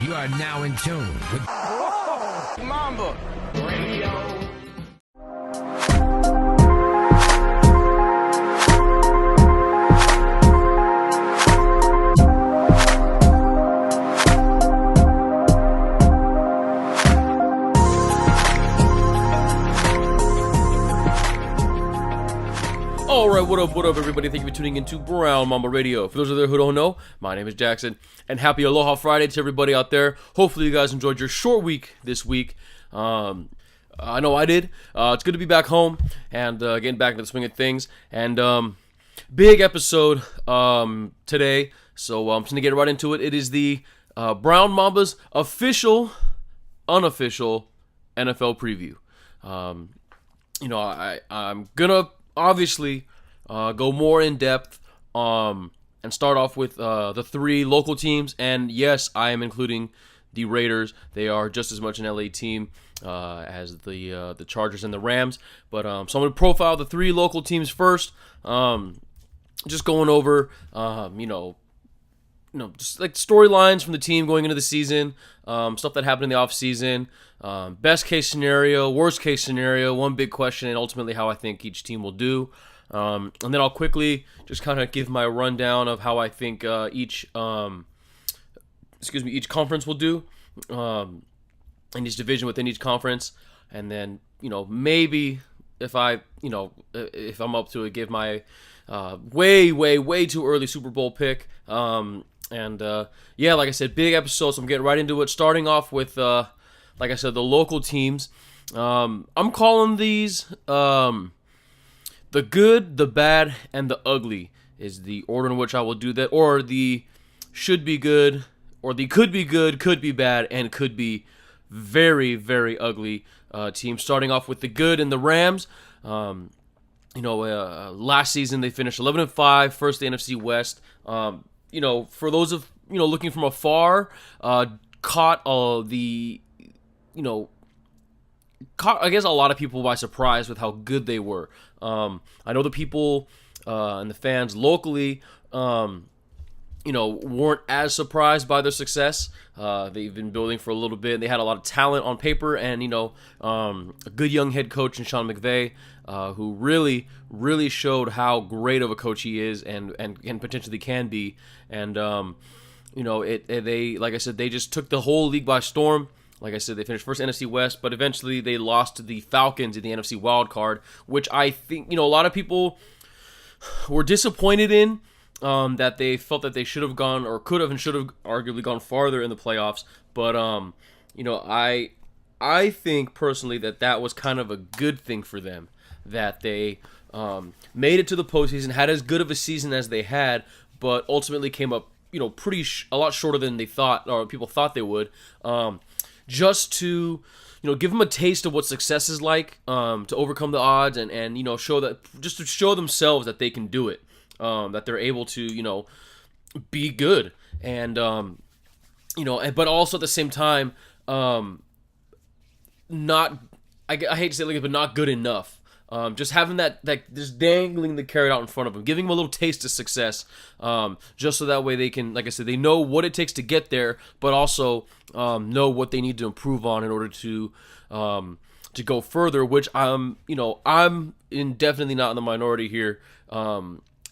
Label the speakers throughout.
Speaker 1: You are now in tune with
Speaker 2: Mamba Radio.
Speaker 3: Alright, what up, everybody? Thank you for tuning into Brown Mamba Radio. For those of you who don't know, my name is Jackson, and happy Aloha Friday to everybody out there. Hopefully you guys enjoyed your short week this week. I know I did. It's good to be back home, and getting back into the swing of things. And big episode today, so I'm just going to get right into it. It is the Brown Mamba's official, unofficial NFL preview. I'm going to obviously go more in depth and start off with the three local teams, and yes, I am including the Raiders. They are just as much an LA team as the Chargers and the Rams, but so I'm going to profile the three local teams first, just going over just like storylines from the team going into the season, stuff that happened in the offseason, best case scenario, worst case scenario, one big question, and ultimately how I think each team will do. And then I'll quickly just kind of give my rundown of how I think each conference will do, in each division within each conference, and then maybe if I'm up to it, give my way too early Super Bowl pick. Like I said, big episode, so I'm getting right into it. Starting off with, like I said, the local teams. I'm calling these the good, the bad, and the ugly is the order in which I will do that, or the should be good, or the could be good, could be bad, and could be very, very ugly team. Starting off with the good and the Rams. Last season they finished 11-5, first the NFC West. For those of looking from afar, caught I guess a lot of people by surprise with how good they were. I know the people and the fans locally, weren't as surprised by their success. They've been building for a little bit. They had a lot of talent on paper, and a good young head coach in Sean McVay, who really, really showed how great of a coach he is and potentially can be. And they, like I said, they just took the whole league by storm. Like I said, they finished first NFC West, but eventually they lost to the Falcons in the NFC wild card, which I think a lot of people were disappointed in. That they felt that they should have gone, or could have and should have arguably gone farther in the playoffs. But I think personally that was kind of a good thing for them, that they made it to the postseason, had as good of a season as they had, but ultimately came up a lot shorter than they thought, or people thought they would. Just to give them a taste of what success is like, to overcome the odds, and show that, just to show themselves that they can do it. That they're able to, be good, and but also at the same time, not, I hate to say it like this, but not good enough. Just having that just dangling the carrot out in front of them, giving them a little taste of success, just so that way they can, like I said, they know what it takes to get there, but also know what they need to improve on in order to go further. Which I'm definitely not in the minority here.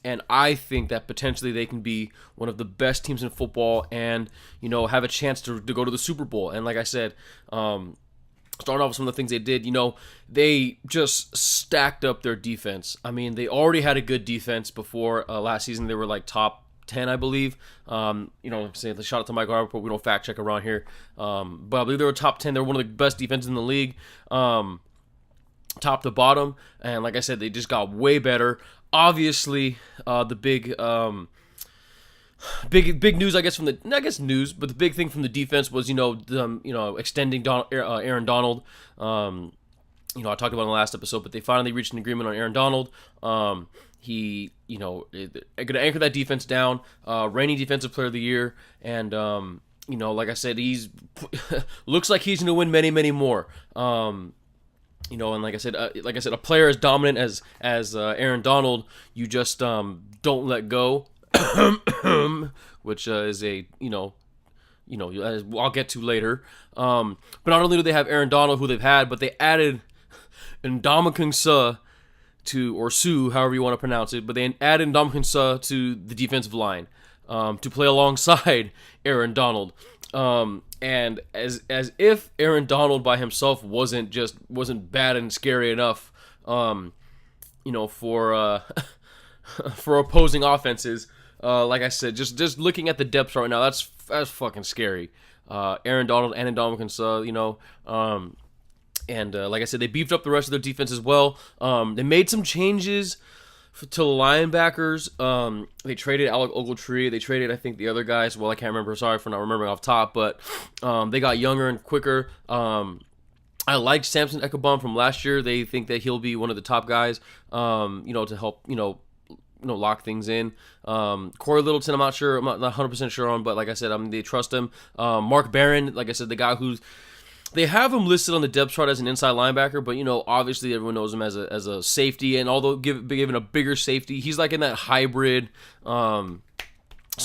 Speaker 3: And I think that potentially they can be one of the best teams in football and, have a chance to go to the Super Bowl. And like I said, starting off with some of the things they did, they just stacked up their defense. I mean, they already had a good defense before last season. They were like top 10, I believe. Say the shout out to Mike Harper, we don't fact check around here. But I believe they were top 10. They're one of the best defenses in the league, top to bottom. And like I said, they just got way better. Obviously, the big news, I guess, but the big thing from the defense was, extending Aaron Donald. I talked about it in the last episode, but they finally reached an agreement on Aaron Donald. He, going to anchor that defense down, reigning defensive player of the year, and, like I said, he's looks like he's going to win many, many more. And like I said, a player as dominant as Aaron Donald, you just don't let go, which is a as I'll get to later. But not only do they have Aaron Donald, who they've had, but they added Ndamukong Suh or Sue, however you want to pronounce it, but they added Ndamukong Suh to the defensive line to play alongside Aaron Donald. And as if Aaron Donald by himself wasn't bad and scary enough, for for opposing offenses. Like I said, just looking at the depth right now, that's fucking scary. Aaron Donald and Ndamukong Suh, and like I said, they beefed up the rest of their defense as well. They made some changes to the linebackers. They traded Alec Ogletree. They traded, I think, the other guys. Well, I can't remember. Sorry for not remembering off top. But they got younger and quicker. I liked Samson Ekebom from last year. They think that he'll be one of the top guys, to help, lock things in. Corey Littleton, I'm not 100% sure on, but like I said, they trust him. Mark Barron, like I said, the guy they have him listed on the depth chart as an inside linebacker, but obviously everyone knows him as a safety, and although given a bigger safety, he's like in that hybrid. Some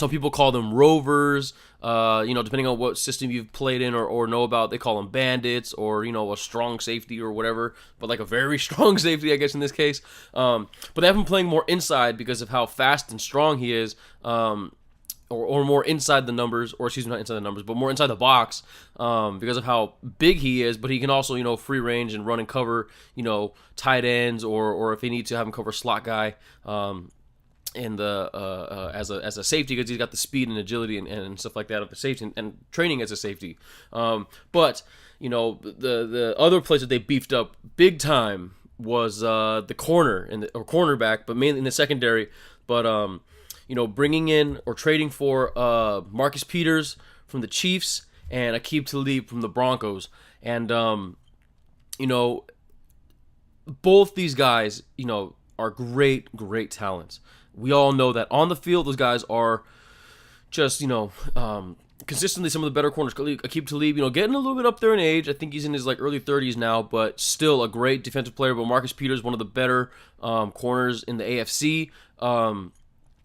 Speaker 3: people call them rovers. Depending on what system you've played in or know about, they call them bandits or a strong safety or whatever. But like a very strong safety, I guess in this case. But they have him playing more inside because of how fast and strong he is. Or more inside the numbers, or excuse me, not inside the numbers, but more inside the box, because of how big he is. But he can also, free range and run and cover, tight ends, or if they need to have him cover slot guy, and as a safety, because he's got the speed and agility and stuff like that of the safety and training as a safety. But the other place that they beefed up big time was the corner or cornerback, but mainly in the secondary. But bringing in or trading for Marcus Peters from the Chiefs and Aqib Talib from the Broncos. And, both these guys, are great, great talents. We all know that on the field, those guys are just, consistently some of the better corners. Aqib Talib, getting a little bit up there in age. I think he's in his early 30s now, but still a great defensive player. But Marcus Peters, one of the better corners in the AFC.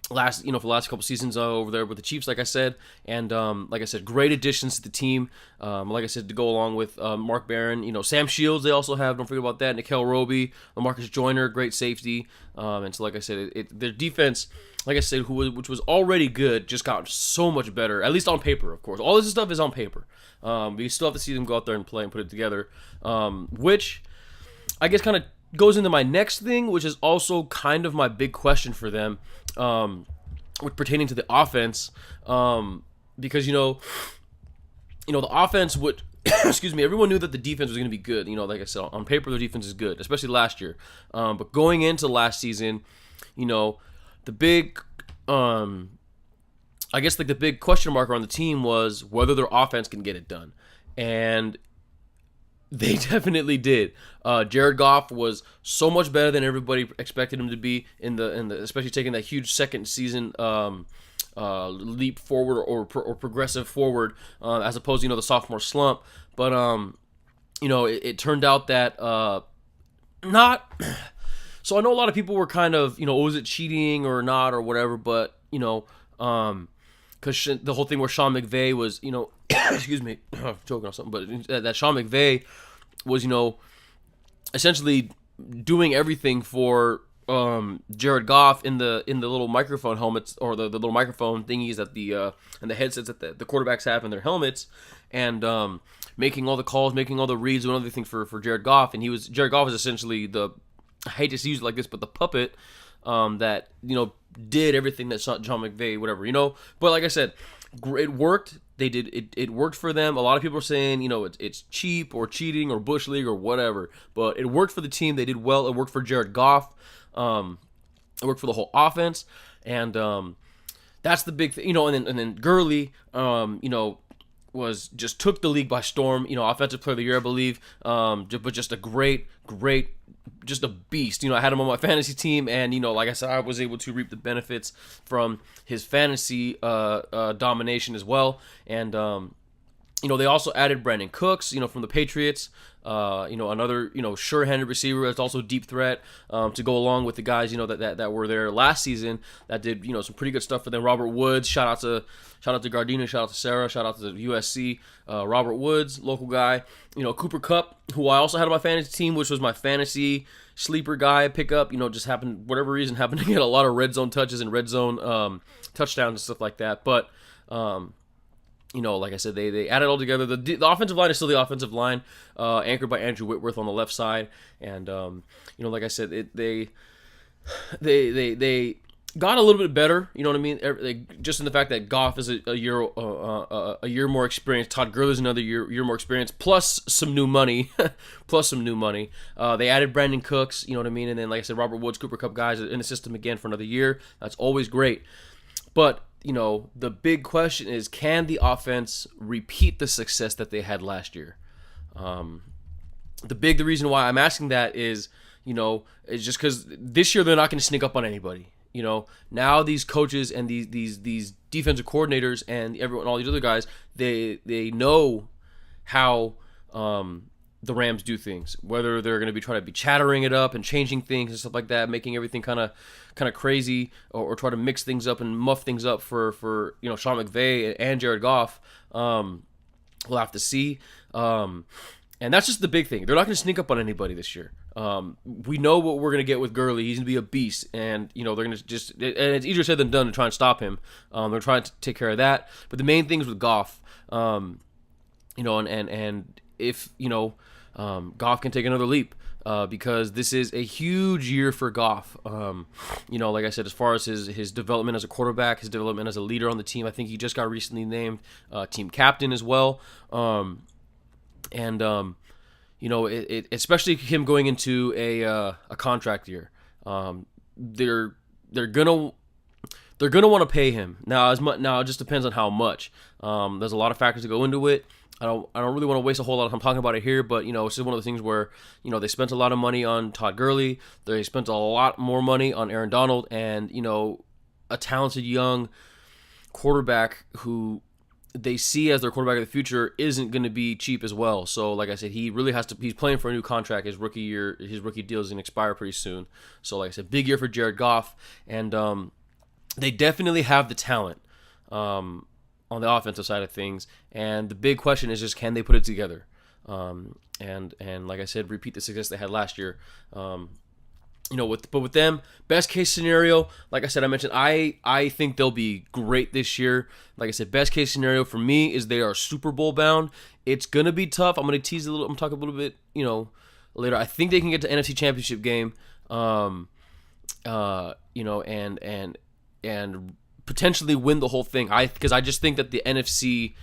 Speaker 3: For the last couple seasons over there with the Chiefs, like I said, and like I said, great additions to the team. Like I said, to go along with Mark Barron, Sam Shields, they also have, don't forget about that, Nickel Roby, Marcus Joyner, great safety, and so like I said, their defense, like I said, which was already good, just got so much better, at least on paper, of course. All this stuff is on paper, but you still have to see them go out there and play and put it together, which I guess kind of goes into my next thing, which is also kind of my big question for them, with pertaining to the offense, because the offense would excuse me, everyone knew that the defense was going to be good. Like I said, on paper their defense is good, especially last year, but going into last season, the big I guess the big question mark on the team was whether their offense can get it done, and they definitely did. Jared Goff was so much better than everybody expected him to be in the especially taking that huge second season leap forward or progressive forward, as opposed to the sophomore slump. But it turned out that not. So I know a lot of people were kind of was it cheating or not or whatever, but because the whole thing where Sean McVay was excuse me, I'm choking on something, but that Sean McVay was, essentially doing everything for Jared Goff in the little microphone helmets, or the little microphone thingies that and the headsets that the quarterbacks have in their helmets, and making all the calls, making all the reads, doing everything for Jared Goff. And Jared Goff is essentially I hate to use it like this, but the puppet that did everything that John McVay, whatever, But like I said, it worked. They did it worked for them. A lot of people are saying, it's cheap or cheating or Bush League or whatever, but it worked for the team. They did well. It worked for Jared Goff. It worked for the whole offense, and that's the big thing. And then Gurley, just took the league by storm. Offensive player of the year, I believe. But just a great, just a beast. I had him on my fantasy team, and like I said, I was able to reap the benefits from his fantasy domination as well. And They also added Brandon Cooks, from the Patriots. Another, sure-handed receiver that's also a deep threat to go along with the guys, that were there last season that did, some pretty good stuff for them. Robert Woods, shout out to Gardena, shout out to Sarah, shout out to the USC. Robert Woods, local guy. Cooper Kupp, who I also had on my fantasy team, which was my fantasy sleeper guy pickup. Just whatever reason, happened to get a lot of red zone touches and red zone touchdowns and stuff like that. But like I said, they added all together. The offensive line is still the offensive line, anchored by Andrew Whitworth on the left side, and like I said, they got a little bit better. You know what I mean? Just in the fact that Goff is a year more experienced. Todd Gurley's another year more experienced, plus some new money. They added Brandon Cooks. You know what I mean? And then, like I said, Robert Woods, Cooper Kupp guys in the system again for another year. That's always great, but the big question is, can the offense repeat the success that they had last year? The reason why I'm asking that is just because this year they're not going to sneak up on anybody. Now these coaches and these defensive coordinators and all these other guys, they know how the Rams do things. Whether they're going to be trying to be chattering it up and changing things and stuff like that, making everything kind of crazy, or try to mix things up and muff things up for Sean McVay and Jared Goff. We'll have to see. And that's just the big thing. They're not going to sneak up on anybody this year. We know what we're going to get with Gurley. He's going to be a beast, and they're going to just, and it's easier said than done to try and stop him. They're trying to take care of that. But the main thing is with Goff, and if Goff can take another leap, because this is a huge year for Goff. Like I said, as far as his development as a quarterback, his development as a leader on the team, I think he just got recently named team captain as well. Especially him going into a contract year, they're gonna want to pay him now. Now it just depends on how much. There's a lot of factors to go into it. I don't really want to waste a whole lot of time talking about it here, but it's just one of the things where they spent a lot of money on Todd Gurley, they spent a lot more money on Aaron Donald, and a talented young quarterback who they see as their quarterback of the future isn't going to be cheap as well. So like I said, he really has to. He's playing for a new contract. His rookie deal is going to expire pretty soon. So like I said, big year for Jared Goff, and they definitely have the talent on the offensive side of things, and the big question is just, can they put it together? And like I said, repeat the success they had last year. With them, best case scenario, like I said, I mentioned, I think they'll be great this year. Like I said, best case scenario for me is they are Super Bowl bound. It's gonna be tough. I'm gonna tease a little. I'm talking a little bit, later. I think they can get to NFC Championship game. And potentially win the whole thing. Because I just think that the NFC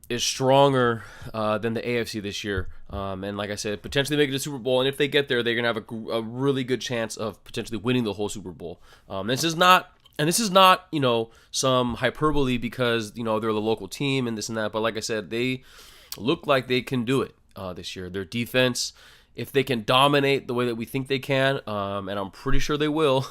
Speaker 3: is stronger than the AFC this year. And like I said, potentially make it to Super Bowl. And if they get there, they're gonna have a really good chance of potentially winning the whole Super Bowl. This is not some hyperbole because they're the local team and this and that. But like I said, they look like they can do it this year. Their defense, if they can dominate the way that we think they can, and I'm pretty sure they will.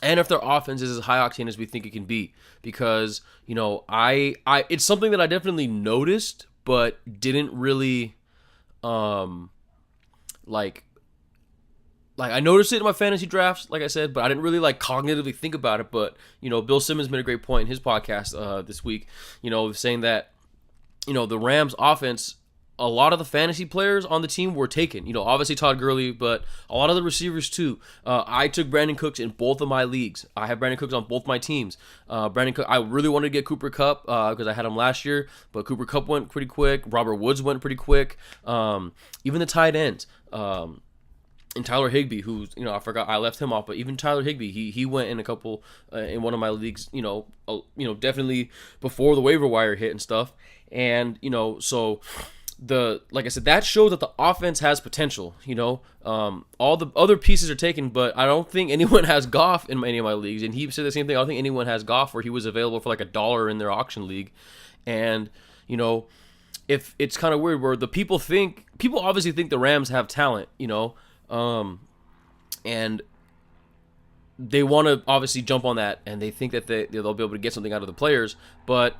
Speaker 3: And if their offense is as high octane as we think it can be, because it's something that I definitely noticed, but didn't really like I noticed it in my fantasy drafts, like I said, but I didn't really cognitively think about it. But Bill Simmons made a great point in his podcast this week, saying that the Rams offense, a lot of the fantasy players on the team were taken. Obviously Todd Gurley, but a lot of the receivers too. I took Brandon Cooks in both of my leagues. I have Brandon Cooks on both my teams. Brandon Cook, I really wanted to get Cooper Kupp because I had him last year, but Cooper Kupp went pretty quick. Robert Woods went pretty quick. Even the tight ends. And Tyler Higbee, who's I forgot I left him off, but even Tyler Higbee, he went in a couple in one of my leagues, definitely before the waiver wire hit and stuff, and so. Like I said, that shows that the offense has potential. All the other pieces are taken, but I don't think anyone has Goff in any of my leagues. And he said the same thing. I don't think anyone has Goff where he was available for $1 in their auction league. And if it's kind of weird where the people obviously think the Rams have talent, and they want to obviously jump on that, and they think that they'll be able to get something out of the players, but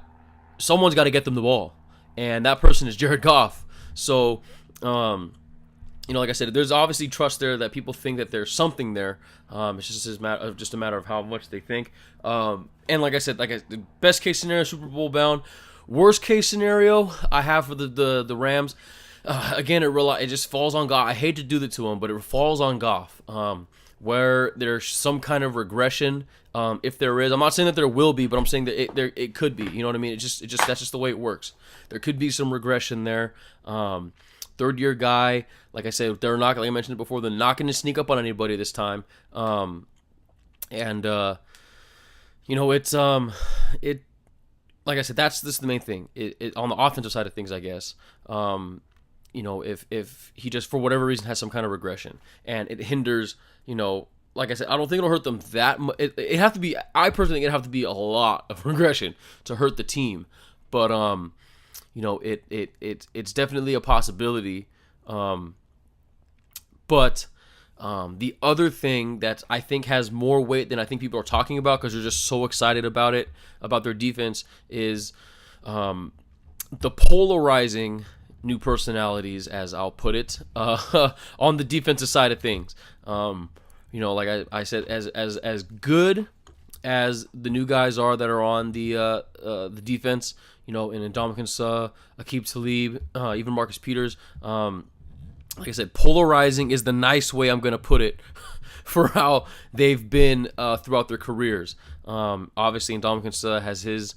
Speaker 3: someone's got to get them the ball, and that person is Jared Goff. So, like I said, there's obviously trust there that people think that there's something there. It's just a matter of how much they think. And like I said, the best case scenario, Super Bowl bound. Worst case scenario I have for the Rams. Again, it just falls on Goff. I hate to do that to him, but it falls on Goff. Where there's some kind of regression, if there is. I'm not saying that there will be, but I'm saying that it could be. You know what I mean? That's just the way it works. There could be some regression there. Third year guy, like I said, like I mentioned it before, they're not going to sneak up on anybody this time. It like I said, this is the main thing. It on the offensive side of things, I guess. If he just for whatever reason has some kind of regression and it hinders, like I said, I don't think it'll hurt them that much. It have to be. I personally think it'd have to be a lot of regression to hurt the team, but it's definitely a possibility. But the other thing that I think has more weight than I think people are talking about because they're just so excited about it, about their defense, is the polarizing new personalities, as I'll put it, on the defensive side of things. Like I said, as good as the new guys are that are on the defense, in Ndamukong Suh, Aqib Talib, even Marcus Peters. Like I said, polarizing is the nice way I'm going to put it for how they've been throughout their careers. Obviously, Ndamukong Suh has his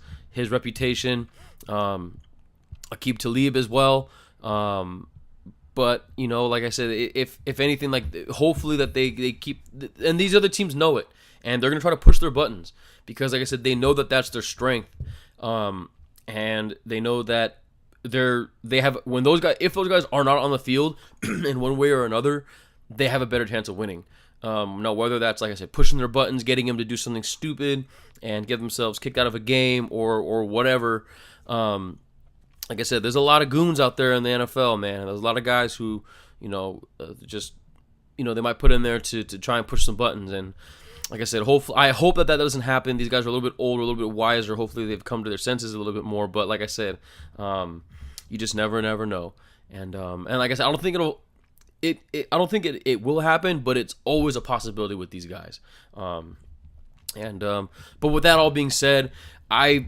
Speaker 3: reputation. Aqib Talib as well. But like I said, if anything, hopefully that they keep, and these other teams know it, and they're going to try to push their buttons because, like I said, they know that that's their strength. And they know that if those guys are not on the field in one way or another, they have a better chance of winning. Now, whether that's, like I said, pushing their buttons, getting them to do something stupid and get themselves kicked out of a game or whatever. Like I said, there's a lot of goons out there in the NFL, man. There's a lot of guys who, they might put in there to try and push some buttons. And like I said, I hope that doesn't happen. These guys are a little bit older, a little bit wiser. Hopefully they've come to their senses a little bit more. But like I said, you just never know. And like I said, I don't think it will happen, but it's always a possibility with these guys. But with that all being said, I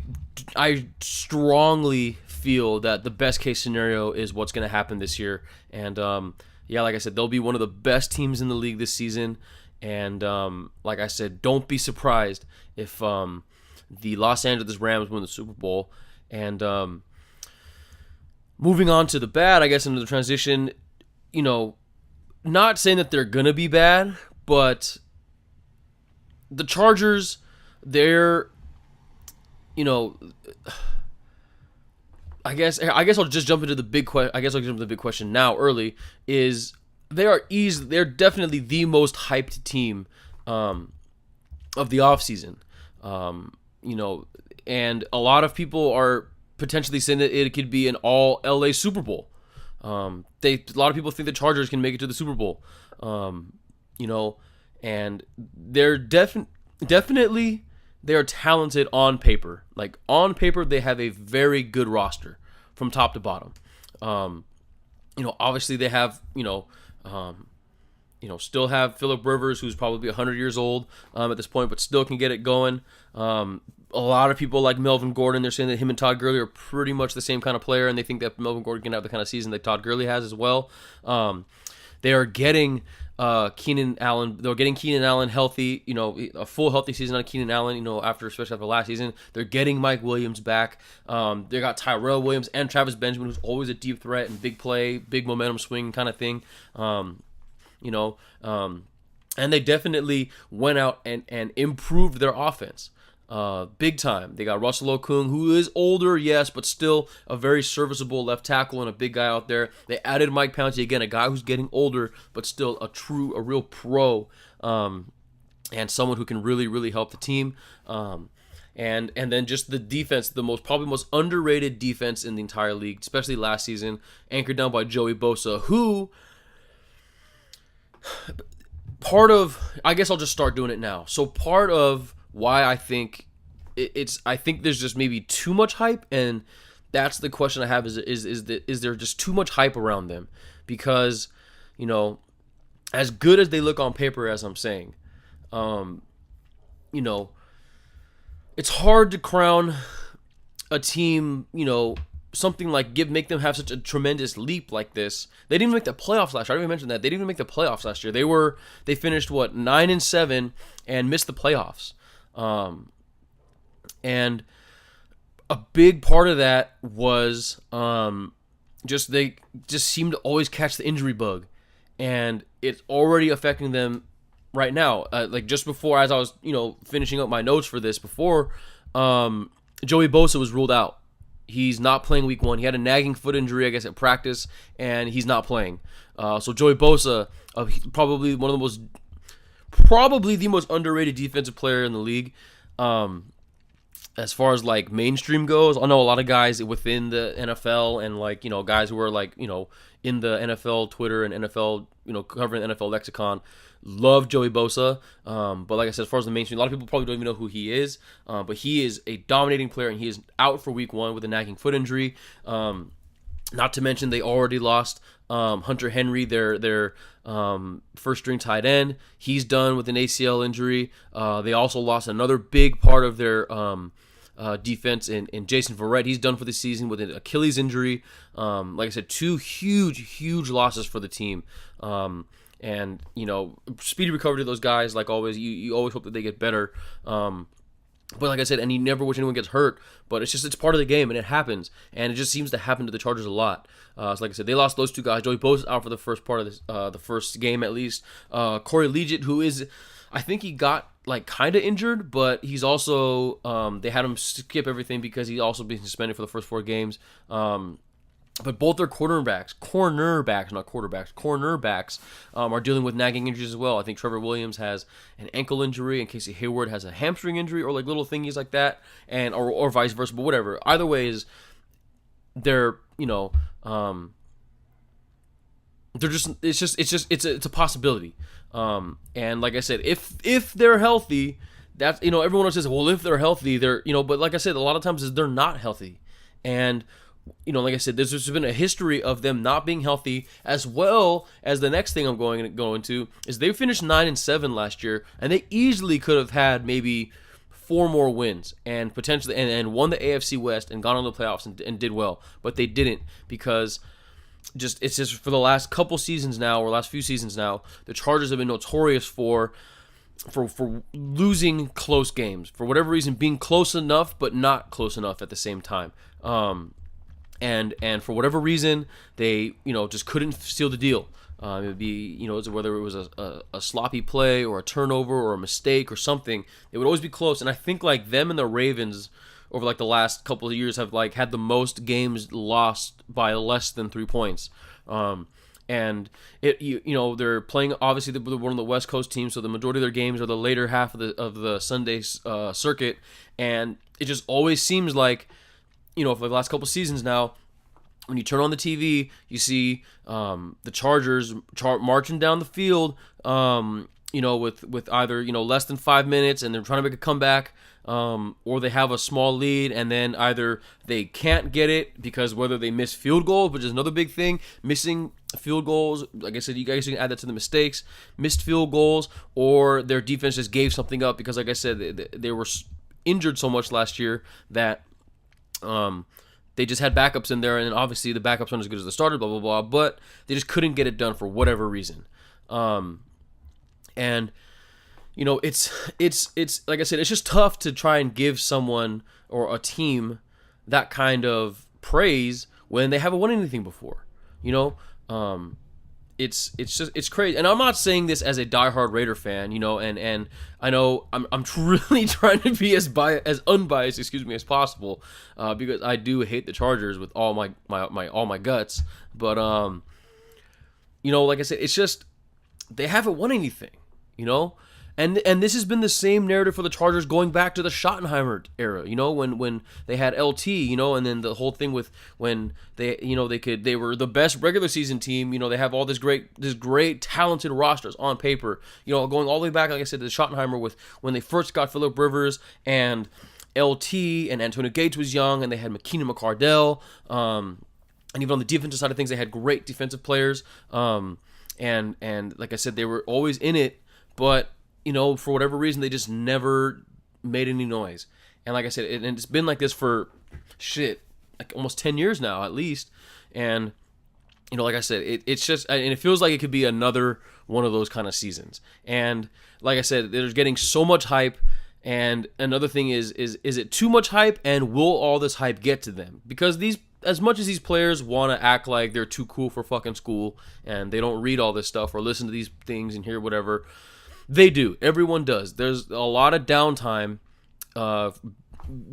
Speaker 3: strongly feel that the best case scenario is what's going to happen this year. And like I said, they'll be one of the best teams in the league this season. And like I said, don't be surprised if the Los Angeles Rams win the Super Bowl. And moving on to the bad, I guess, into the transition, not saying that they're going to be bad, but the Chargers, they're, I guess I'll just jump into the big question. I guess I'll jump into the big question now. Early is they're definitely the most hyped team of the offseason. And a lot of people are potentially saying that it could be an all LA Super Bowl. A lot of people think the Chargers can make it to the Super Bowl. And they're definitely. They are talented on paper. Like, on paper, they have a very good roster from top to bottom. Obviously they have, still have Phillip Rivers, who's probably 100 years old at this point, but still can get it going. A lot of people like Melvin Gordon. They're saying that him and Todd Gurley are pretty much the same kind of player, and they think that Melvin Gordon can have the kind of season that Todd Gurley has as well. They are getting Keenan Allen. They're getting Keenan Allen healthy, a full healthy season on Keenan Allen, especially after last season. They're getting Mike Williams back. They got Tyrell Williams and Travis Benjamin, who's always a deep threat and big play, big momentum swing kind of thing. And they definitely went out and improved their offense. Big time. They got Russell Okung, who is older, yes, but still a very serviceable left tackle and a big guy out there. They added Mike Pouncey, again, a guy who's getting older, but still a real pro, and someone who can really, really help the team. And then just the defense, probably most underrated defense in the entire league, especially last season, anchored down by Joey Bosa, who I guess I'll just start doing it now. So part of why I think it's I think there's just maybe too much hype, and that's the question I have is there just too much hype around them? Because, you know, as good as they look on paper, as I'm saying, you know, it's hard to crown a team, you know, something like make them have such a tremendous leap like this. They didn't even make the playoffs last year. I didn't even mention that. They didn't even make the playoffs last year. They finished 9-7 and missed the playoffs. And a big part of that was they just seem to always catch the injury bug, and it's already affecting them right now. Like just before, as I was finishing up my notes for this, before Joey Bosa was ruled out. He's not playing week 1. He had a nagging foot injury, I guess, at practice, and he's not playing. So Joey Bosa, probably the most underrated defensive player in the league. As far as like mainstream goes, I know a lot of guys within the NFL and like, guys who are like, in the NFL Twitter and NFL, covering the NFL lexicon, love Joey Bosa. But like I said, as far as the mainstream, a lot of people probably don't even know who he is. But he is a dominating player, and he is out for week 1 with a nagging foot injury. Not to mention they already lost Hunter Henry, their first string tight end. He's done with an ACL injury. They also lost another big part of their defense in Jason Verrett. He's done for the season with an Achilles injury. Like I said, 2 huge losses for the team. And speedy recovery to those guys. Like always, you always hope that they get better. But like I said, and you never wish anyone gets hurt, but it's part of the game, and it happens, and it just seems to happen to the Chargers a lot. So like I said, they lost those 2 guys. Joey Bosa out for the first part of this, the first game at least. Corey Liuget, who is, I think he got like kind of injured, but he's also they had him skip everything because he's also been suspended for the first 4 games. But both their cornerbacks, are dealing with nagging injuries as well. I think Trevor Williams has an ankle injury, and Casey Hayward has a hamstring injury, or like little thingies like that, and or vice versa. But whatever. Either way, they're it's a possibility. And like I said, if they're healthy, that's everyone else says, well, if they're healthy, they're but like I said, a lot of times they're not healthy, and like I said, there's just been a history of them not being healthy, as well as the next thing I'm going to is they finished 9-7 last year, and they easily could have had maybe 4 more wins and potentially and won the AFC West and gone on the playoffs and did well, but they didn't because it's just for the last couple seasons now, or last few seasons now, the Chargers have been notorious for losing close games, for whatever reason, being close enough but not close enough at the same time. And for whatever reason, they just couldn't seal the deal. It would be whether it was a sloppy play or a turnover or a mistake or something, it would always be close. And I think like them and the Ravens over like the last couple of years have like had the most games lost by less than 3 points. And they're playing obviously one of the West Coast teams, so the majority of their games are the later half of the Sunday circuit, and it just always seems like for the last couple seasons now, when you turn on the TV, you see the Chargers marching down the field, with either less than 5 minutes, and they're trying to make a comeback, or they have a small lead, and then either they can't get it because whether they miss field goals, which is another big thing, missing field goals. Like I said, you guys can add that to the mistakes, missed field goals, or their defense just gave something up because, like I said, they were injured so much last year that they just had backups in there, and obviously the backups aren't as good as the starters, blah, blah, blah, but they just couldn't get it done for whatever reason. And it's like I said, it's just tough to try and give someone or a team that kind of praise when they haven't won anything before. It's crazy, and I'm not saying this as a diehard Raider fan, and I know I'm really trying to be as unbiased, as possible, because I do hate the Chargers with all my guts, but like I said, it's just they haven't won anything, And this has been the same narrative for the Chargers going back to the Schottenheimer era, when they had LT, and then the whole thing with when they were the best regular season team, they have all this great talented rosters on paper, going all the way back, like I said, to the Schottenheimer with when they first got Phillip Rivers, and LT and Antonio Gates was young, and they had McKeenan McCardell. And even on the defensive side of things, they had great defensive players. And like I said, they were always in it, but for whatever reason, they just never made any noise. And like I said, and it's been like this for like almost 10 years now, at least. And like I said, it's just, and it feels like it could be another one of those kind of seasons. And like I said, they're getting so much hype. And another thing is it too much hype, and will all this hype get to them? Because as much as these players want to act like they're too cool for fucking school and they don't read all this stuff or listen to these things and hear whatever, they do. Everyone does. There's a lot of downtime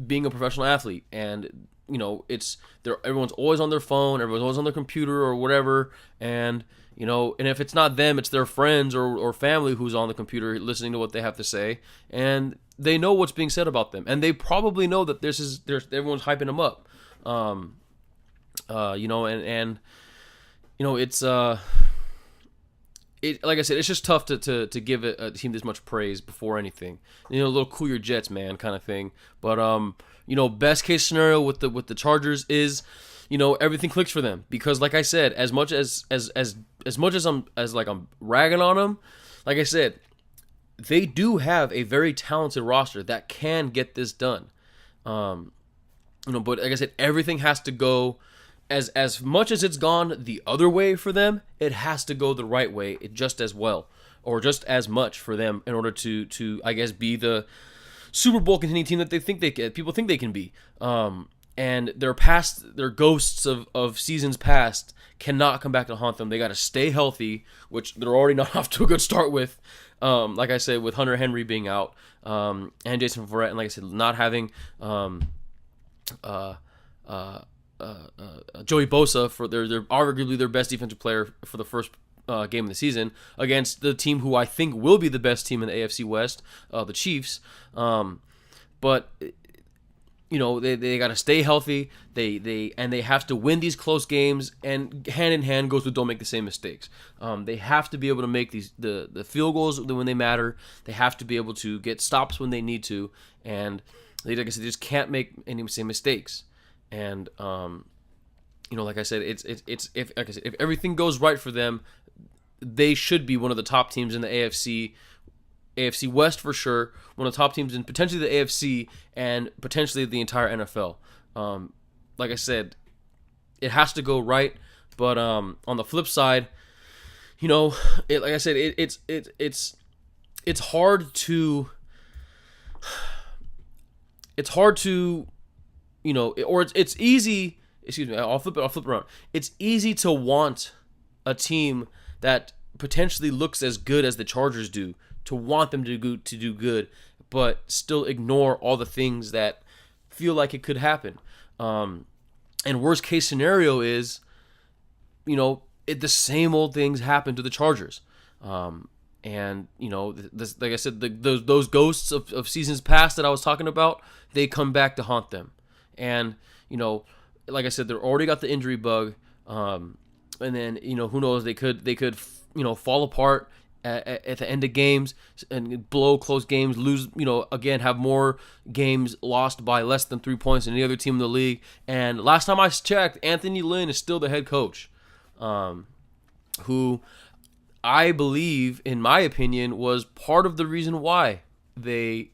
Speaker 3: being a professional athlete, and everyone's always on their phone, everyone's always on their computer or whatever, and and if it's not them, it's their friends or family who's on the computer listening to what they have to say, and they know what's being said about them, and they probably know that everyone's hyping them up. It's like I said, it's just tough to give a team this much praise before anything. A little cool your jets, man, kind of thing. But best case scenario with the Chargers is, everything clicks for them, because like I said, as much as I'm ragging on them, like I said, they do have a very talented roster that can get this done. But like I said, everything has to go as much as it's gone the other way for them, it has to go the right way just as well, or just as much for them in order to I guess be the Super Bowl contending team that people think they can be. And their ghosts of seasons past cannot come back to haunt them. They got to stay healthy, which they're already not off to a good start with. Like I said, with Hunter Henry being out, and Jason Verrett, and like I said, not having Joey Bosa for they're arguably their best defensive player for the first game of the season against the team who I think will be the best team in the AFC West, the Chiefs. But they got to stay healthy. They have to win these close games, and hand in hand goes with don't make the same mistakes. They have to be able to make the field goals when they matter. They have to be able to get stops when they need to, and like I said, they just can't make any same mistakes. And like I said, if everything goes right for them, they should be one of the top teams in the AFC West for sure, one of the top teams in potentially the AFC and potentially the entire NFL. Like I said, it has to go right, but on the flip side, like I said, it's hard to or it's easy. Excuse me. I'll flip it around. It's easy to want a team that potentially looks as good as the Chargers do, to want them to do good, but still ignore all the things that feel like it could happen. And worst case scenario is, the same old things happen to the Chargers. And like I said, those ghosts of seasons past that I was talking about, they come back to haunt them. And like I said, they're already got the injury bug. And then who knows, they could fall apart at the end of games and blow close games, lose, again, have more games lost by less than 3 points than any other team in the league. And last time I checked, Anthony Lynn is still the head coach, who I believe, in my opinion, was part of the reason why they,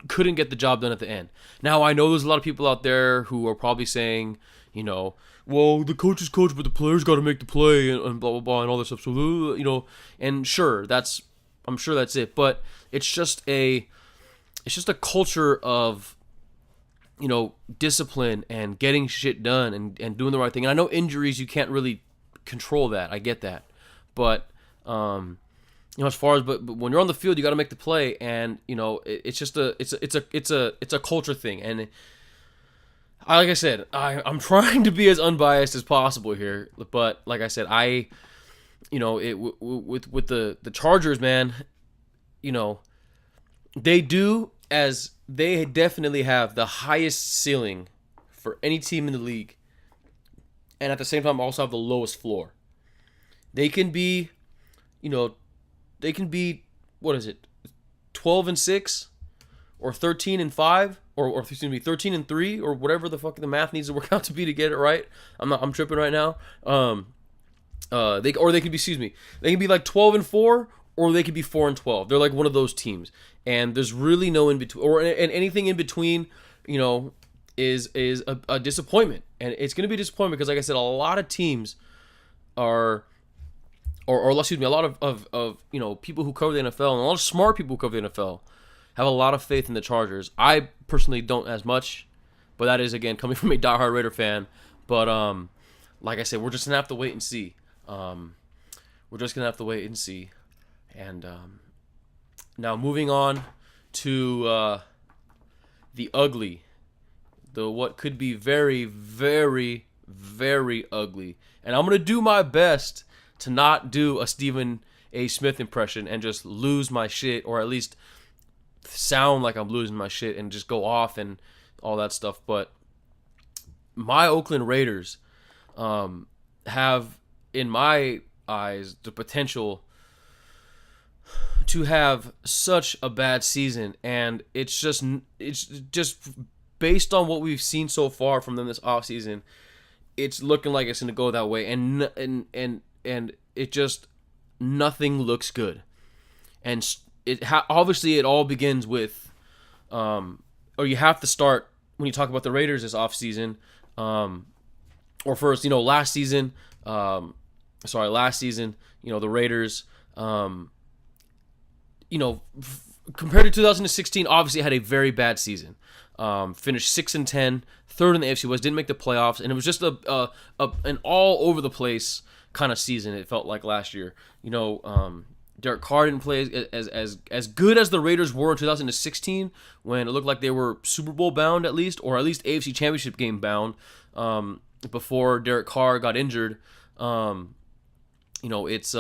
Speaker 3: couldn't get the job done at the end. Now, I know there's a lot of people out there who are probably saying, well, the coach is coach, but the players got to make the play and blah, blah, blah, and all this stuff. So, and sure, I'm sure that's it. But it's just a culture of, discipline and getting shit done and doing the right thing. And I know injuries, you can't really control that. I get that. But, as far as, but when you're on the field, you got to make the play. And, it's just it's a culture thing. And like I said, I'm trying to be as unbiased as possible here, but like I said, with the Chargers, man, they definitely have the highest ceiling for any team in the league, and at the same time also have the lowest floor. They can be, what is it? 12-6 or 13-5 or excuse me 13-3 or whatever the fuck the math needs to work out to be to get it right. I'm tripping right now. They could be, excuse me, they can be like 12-4 or they could be 4-12. They're like one of those teams, and there's really no in between, and anything in between, you know, is a disappointment, and it's going to be a disappointment because, like I said, a lot of teams are, or excuse me, a lot of you know, people who cover the NFL and a lot of smart people who cover the NFL have a lot of faith in the Chargers. I personally don't as much, but that is, again, coming from a diehard Raider fan. But like I said, we're just gonna have to wait and see. We're just gonna have to wait and see. And now moving on to the ugly, the what could be very, very, very ugly. And I'm gonna do my best to not do a Stephen A. Smith impression and just lose my shit, or at least sound like I'm losing my shit and just go off and all that stuff. But my Oakland Raiders have, in my eyes, the potential to have such a bad season, and it's just based on what we've seen so far from them this offseason, it's looking like it's going to go that way, and it just, nothing looks good. And obviously it all begins with or you have to start when you talk about the Raiders this offseason, or first, you know, last season, you know, the Raiders, you know, compared to 2016, obviously had a very bad season. Finished 6-10, third in the AFC West, didn't make the playoffs, and it was just an all over the place kind of season. It felt like last year. You know, Derek Carr didn't play as good as the Raiders were in 2016, when it looked like they were Super Bowl bound at least, or at least AFC Championship game bound, before Derek Carr got injured. You know, it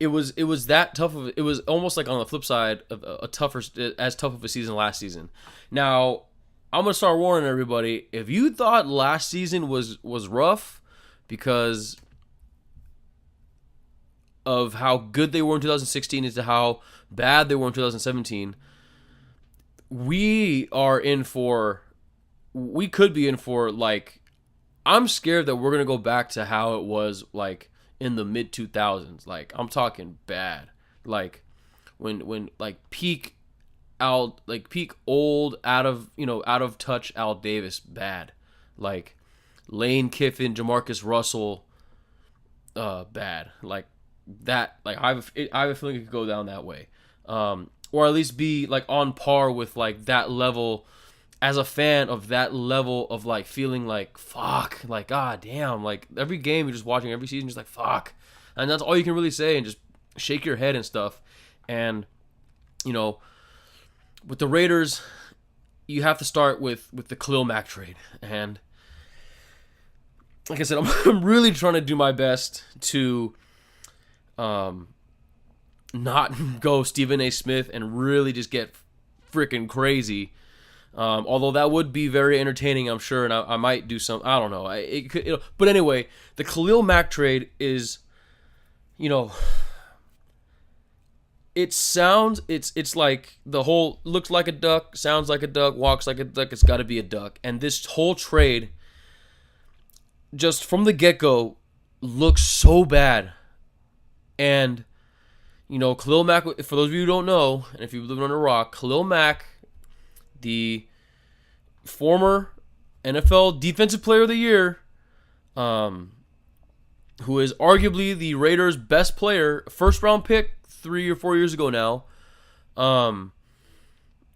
Speaker 3: was that tough of, it was almost like on the flip side of as tough of a season last season. Now, I'm gonna start warning everybody, if you thought last season was rough because of how good they were in 2016 as to how bad they were in 2017, we could be in for, like, I'm scared that we're going to go back to how it was, like, in the mid 2000s. Like, I'm talking bad. Like, when like peak old, out of touch Al Davis bad. Like, Lane Kiffin, Jamarcus Russell bad. Like that. Like, I have a feeling it could go down that way. Or at least be, like, on par with, like, that level, as a fan of that level of, like, feeling like, fuck, like, god damn, like, every game you're just watching, every season, just like, fuck. And that's all you can really say, and just shake your head and stuff. And, you know, with the Raiders, you have to start with the Khalil Mack trade. And, like I said, I'm really trying to do my best to not go Stephen A. Smith and really just get freaking crazy. Although that would be very entertaining, I'm sure, and I might do some. I don't know. But anyway, the Khalil Mack trade is, you know, it's like the whole looks like a duck, sounds like a duck, walks like a duck. It's got to be a duck. And this whole trade, just from the get-go, looks so bad. And, you know, Khalil Mack, for those of you who don't know, and if you've lived under a rock, Khalil Mack, the former NFL Defensive Player of the Year, who is arguably the Raiders' best player, first-round pick 3 or 4 years ago now.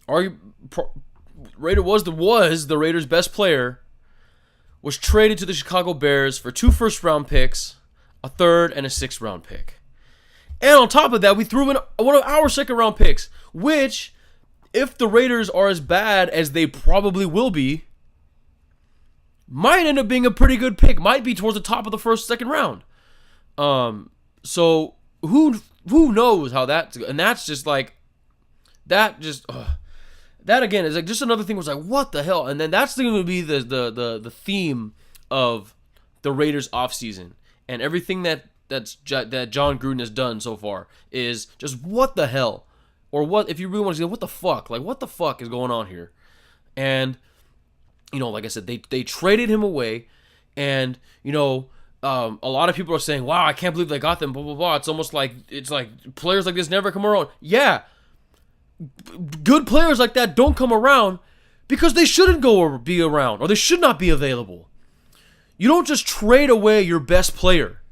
Speaker 3: Raider was the Raiders' best player, was traded to the Chicago Bears for 2 first-round picks, a 3rd, and a 6th-round pick. And on top of that, we threw in one of our 2nd-round picks, which, if the Raiders are as bad as they probably will be, might end up being a pretty good pick. Might be towards the top of the 1st, 2nd round. So who knows how that's, and that's just like, that again is like just another thing was like, what the hell? And then that's going to be the theme of the Raiders offseason and everything that that John Gruden has done so far is just what the hell, or what if you really want to say what the fuck, like what the fuck is going on here, and like I said, they traded him away, and a lot of people are saying, wow, I can't believe they got them, blah blah blah. It's almost like players like this never come around. Yeah, good players like that don't come around because they shouldn't go or be around, or they should not be available. You don't just trade away your best player.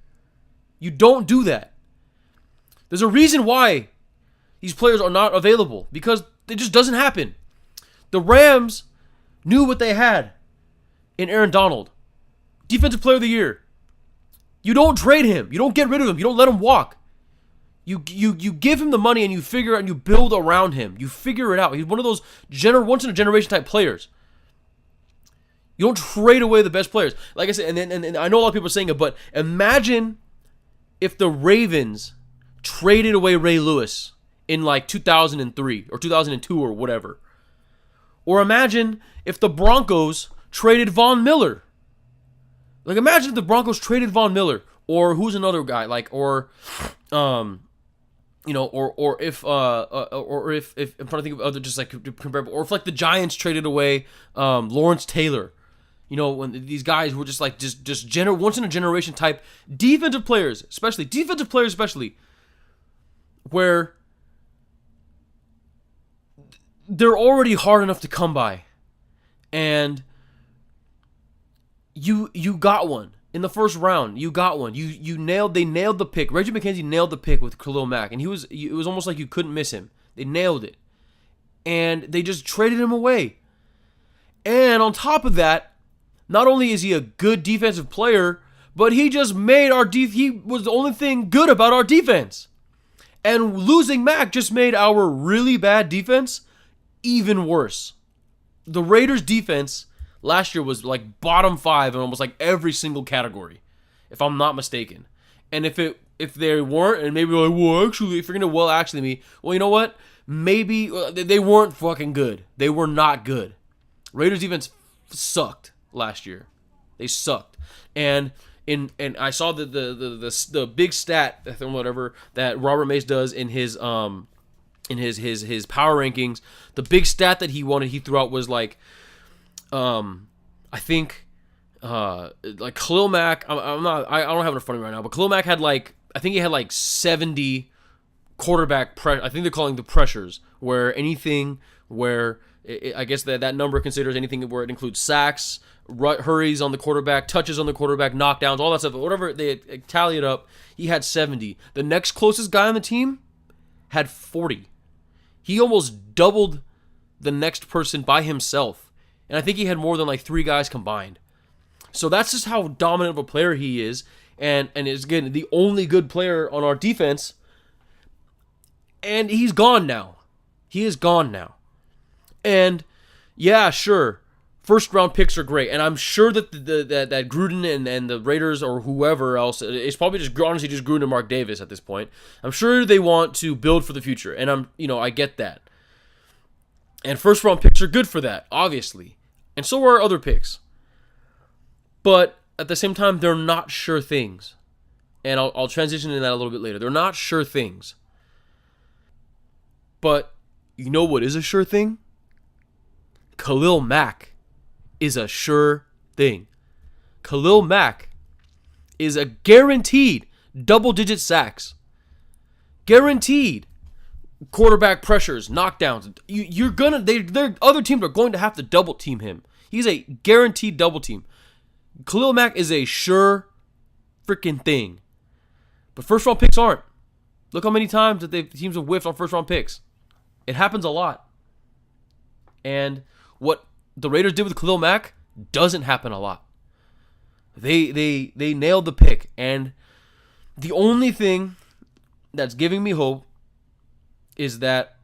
Speaker 3: You don't do that. There's a reason why these players are not available, because it just doesn't happen. The Rams knew what they had in Aaron Donald, Defensive Player of the Year. You don't trade him. You don't get rid of him. You don't let him walk. You give him the money and you figure out and you build around him. You figure it out. He's one of those once in a generation type players. You don't trade away the best players. Like I said, and I know a lot of people are saying it, but imagine if the Ravens traded away Ray Lewis in like 2003 or 2002 or whatever. Or imagine if the Broncos traded Von Miller. Like imagine if the Broncos traded Von Miller, or who's another guy, like, or if I'm trying to think of other just like comparable, or if like the Giants traded away Lawrence Taylor. When these guys were just once in a generation type defensive players, especially, where they're already hard enough to come by, and you got one in the first round. You got one. They nailed the pick. Reggie McKenzie nailed the pick with Khalil Mack, and it was almost like you couldn't miss him. They nailed it, and they just traded him away. And on top of that, not only is he a good defensive player, but he just made he was the only thing good about our defense. And losing Mack just made our really bad defense even worse. The Raiders' defense last year was like bottom 5 in almost like every single category, if I'm not mistaken. And if they weren't, and maybe like, if you're gonna actually me, well, you know what? Maybe they weren't fucking good. They were not good. Raiders' defense sucked last year. They sucked. And I saw the big stat, whatever, that Robert Mace does in his power rankings. The big stat that he threw out was like, I think like Khalil Mack, I don't have it in front of me right now, but Khalil Mack had I think he had 70 quarterback pressure. I think they're calling the pressures, where anything where I guess that number considers anything where it includes sacks, hurries on the quarterback, touches on the quarterback, knockdowns, all that stuff. Whatever they tally it up, he had 70. The next closest guy on the team had 40. He almost doubled the next person by himself. And I think he had more than 3 guys combined. So that's just how dominant of a player he is. And is, again, the only good player on our defense. And he's gone now. He is gone now. And yeah, sure, first round picks are great, and I'm sure that that Gruden and the Raiders or whoever else, it's probably honestly just Gruden and Mark Davis at this point. I'm sure they want to build for the future, and I get that. And first round picks are good for that, obviously, and so are other picks. But at the same time, they're not sure things, and I'll transition into that a little bit later. They're not sure things. But you know what is a sure thing? Khalil Mack is a sure thing. Khalil Mack is a guaranteed double-digit sacks. Guaranteed quarterback pressures, knockdowns. Their other teams are going to have to double team him. He's a guaranteed double team. Khalil Mack is a sure freaking thing. But first round picks aren't. Look how many times that teams have whiffed on first round picks. It happens a lot. And what the Raiders did with Khalil Mack doesn't happen a lot. They nailed the pick, and the only thing that's giving me hope is that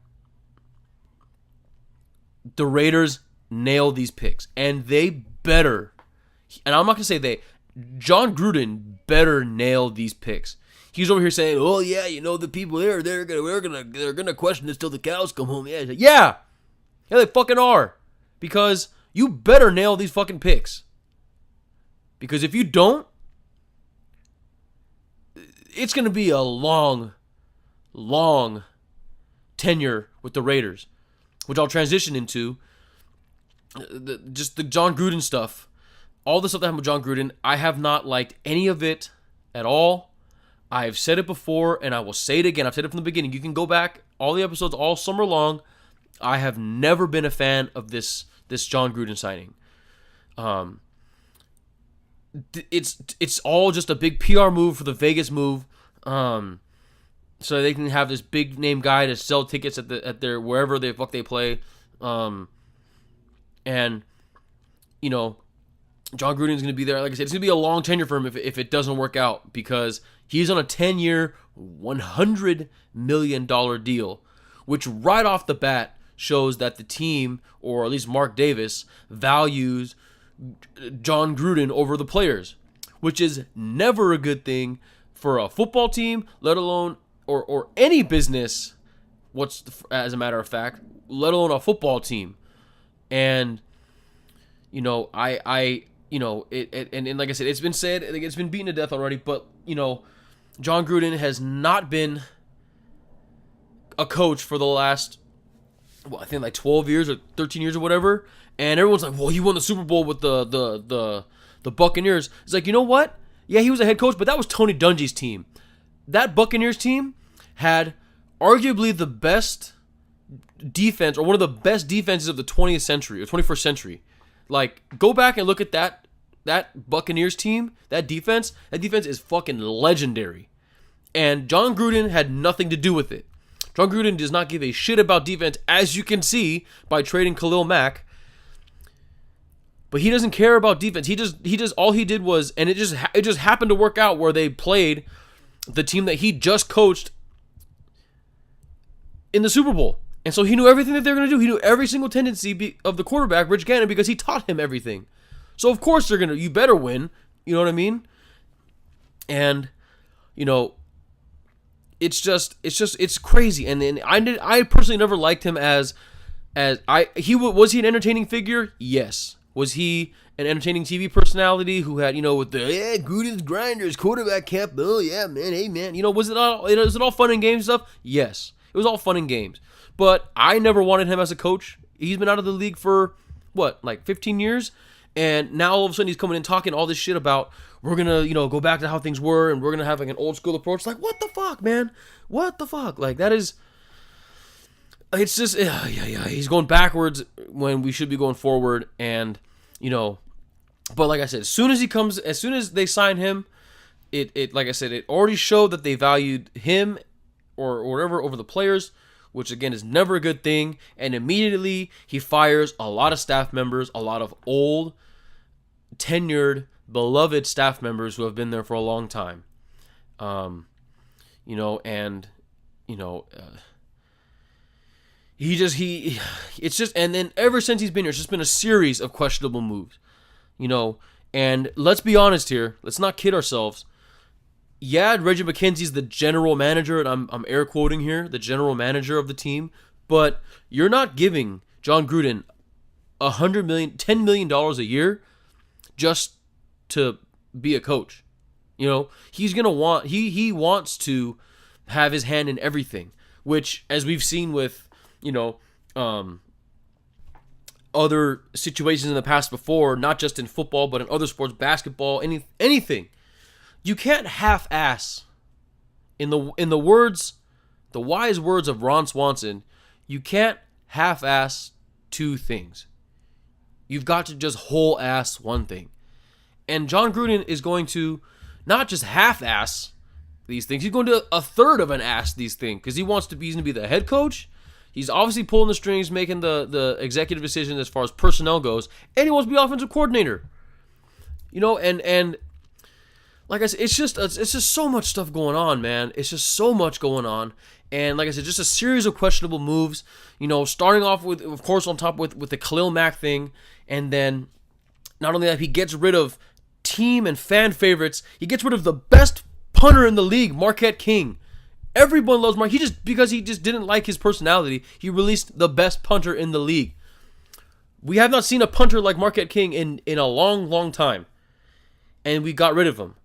Speaker 3: the Raiders nail these picks, and they better, and I'm not gonna say they, John Gruden better nail these picks. He's over here saying, "Oh yeah, the people there, they're gonna question this till the cows come home." Yeah, they fucking are. Because you better nail these fucking picks. Because if you don't, it's going to be a long tenure with the Raiders, which I'll transition into. Just the John Gruden stuff. All the stuff that happened with John Gruden, I have not liked any of it at all. I've said it before, and I will say it again. I've said it from the beginning. You can go back all the episodes all summer long. I have never been a fan of this John Gruden signing. It's all just a big PR move for the Vegas move, so they can have this big name guy to sell tickets at their wherever they play, and you know, John Gruden's going to be there. Like I said, it's going to be a long tenure for him if it doesn't work out, because he's on a 10-year, $100 million deal, which right off the bat shows that the team, or at least Mark Davis, values John Gruden over the players, which is never a good thing for a football team, let alone or any business. As a matter of fact, let alone a football team. And you know, and like I said, it's been said, it's been beaten to death already. But you know, John Gruden has not been a coach for the last, I think like 12 years or 13 years or whatever. And everyone's like, well, he won the Super Bowl with the Buccaneers. It's like, you know what? Yeah, he was a head coach, but that was Tony Dungy's team. That Buccaneers team had arguably the best defense, or one of the best defenses of the 20th century or 21st century. Like, go back and look at that Buccaneers team, that defense. That defense is fucking legendary. And John Gruden had nothing to do with it. John Gruden does not give a shit about defense, as you can see by trading Khalil Mack. But he doesn't care about defense. He just all he did was, and it just happened to work out where they played the team that he just coached in the Super Bowl. And so he knew everything that they were going to do. He knew every single tendency of the quarterback, Rich Gannon, because he taught him everything. So of course you better win. You know what I mean? And you know, it's crazy. And then I personally never liked him was he an entertaining figure? Yes. Was he an entertaining TV personality who had, you know, with the Gruden's Grinders quarterback camp? Oh yeah, man, hey man, you know, was it all fun and games stuff? Yes, it was all fun and games. But I never wanted him as a coach. He's been out of the league for like 15 years, and now all of a sudden he's coming in talking all this shit about we're gonna, you know, go back to how things were and we're gonna have like an old school approach. Like, what the fuck, man? What the fuck? Like, that is. It's just, yeah. He's going backwards when we should be going forward, and you know, but like I said, as soon as they sign him, it like I said, it already showed that they valued him or whatever over the players, which again is never a good thing. And immediately he fires a lot of staff members, a lot of old, tenured, beloved staff members who have been there for a long time. You know, and you know. And then ever since he's been here, it's just been a series of questionable moves, you know. And let's be honest here, let's not kid ourselves. Yeah, Reggie McKenzie's the general manager, and I'm air quoting here, the general manager of the team. But you're not giving John Gruden $10 million a year just to be a coach. You know, he wants to have his hand in everything, which, as we've seen with, you know, other situations in the past before, not just in football, but in other sports, basketball, anything. You can't half-ass. In the wise words of Ron Swanson, you can't half-ass two things. You've got to just whole-ass one thing. And John Gruden is going to not just half-ass these things, he's going to a third of an ass these things, because he's going to be the head coach. He's obviously pulling the strings, making the executive decision as far as personnel goes, and he wants to be offensive coordinator. You know, and like I said, it's just so much stuff going on, man. It's just so much going on, and like I said, just a series of questionable moves. You know, starting off with, of course, on top with the Khalil Mack thing, and then not only that, he gets rid of team and fan favorites. He gets rid of the best punter in the league, Marquette King. Everyone loves Mark. Because he just didn't like his personality, he released the best punter in the league. We have not seen a punter like Marquette King in a long, long time. And we got rid of him.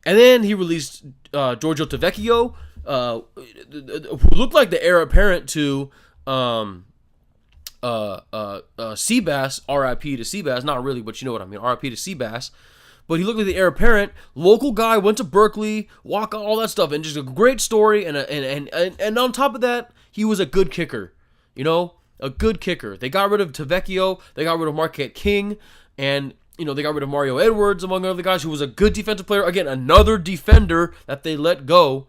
Speaker 3: And then he released Giorgio Tavecchio, who looked like the heir apparent to Seabass, R.I.P. to Seabass. Not really, but you know what I mean. R.I.P. to Seabass. But he looked like the heir apparent. Local guy, went to Berkeley, walk all that stuff, and just a great story. And on top of that, he was a good kicker. You know, a good kicker. They got rid of Tavecchio. They got rid of Marquette King, and they got rid of Mario Edwards, among other guys, who was a good defensive player. Again, another defender that they let go.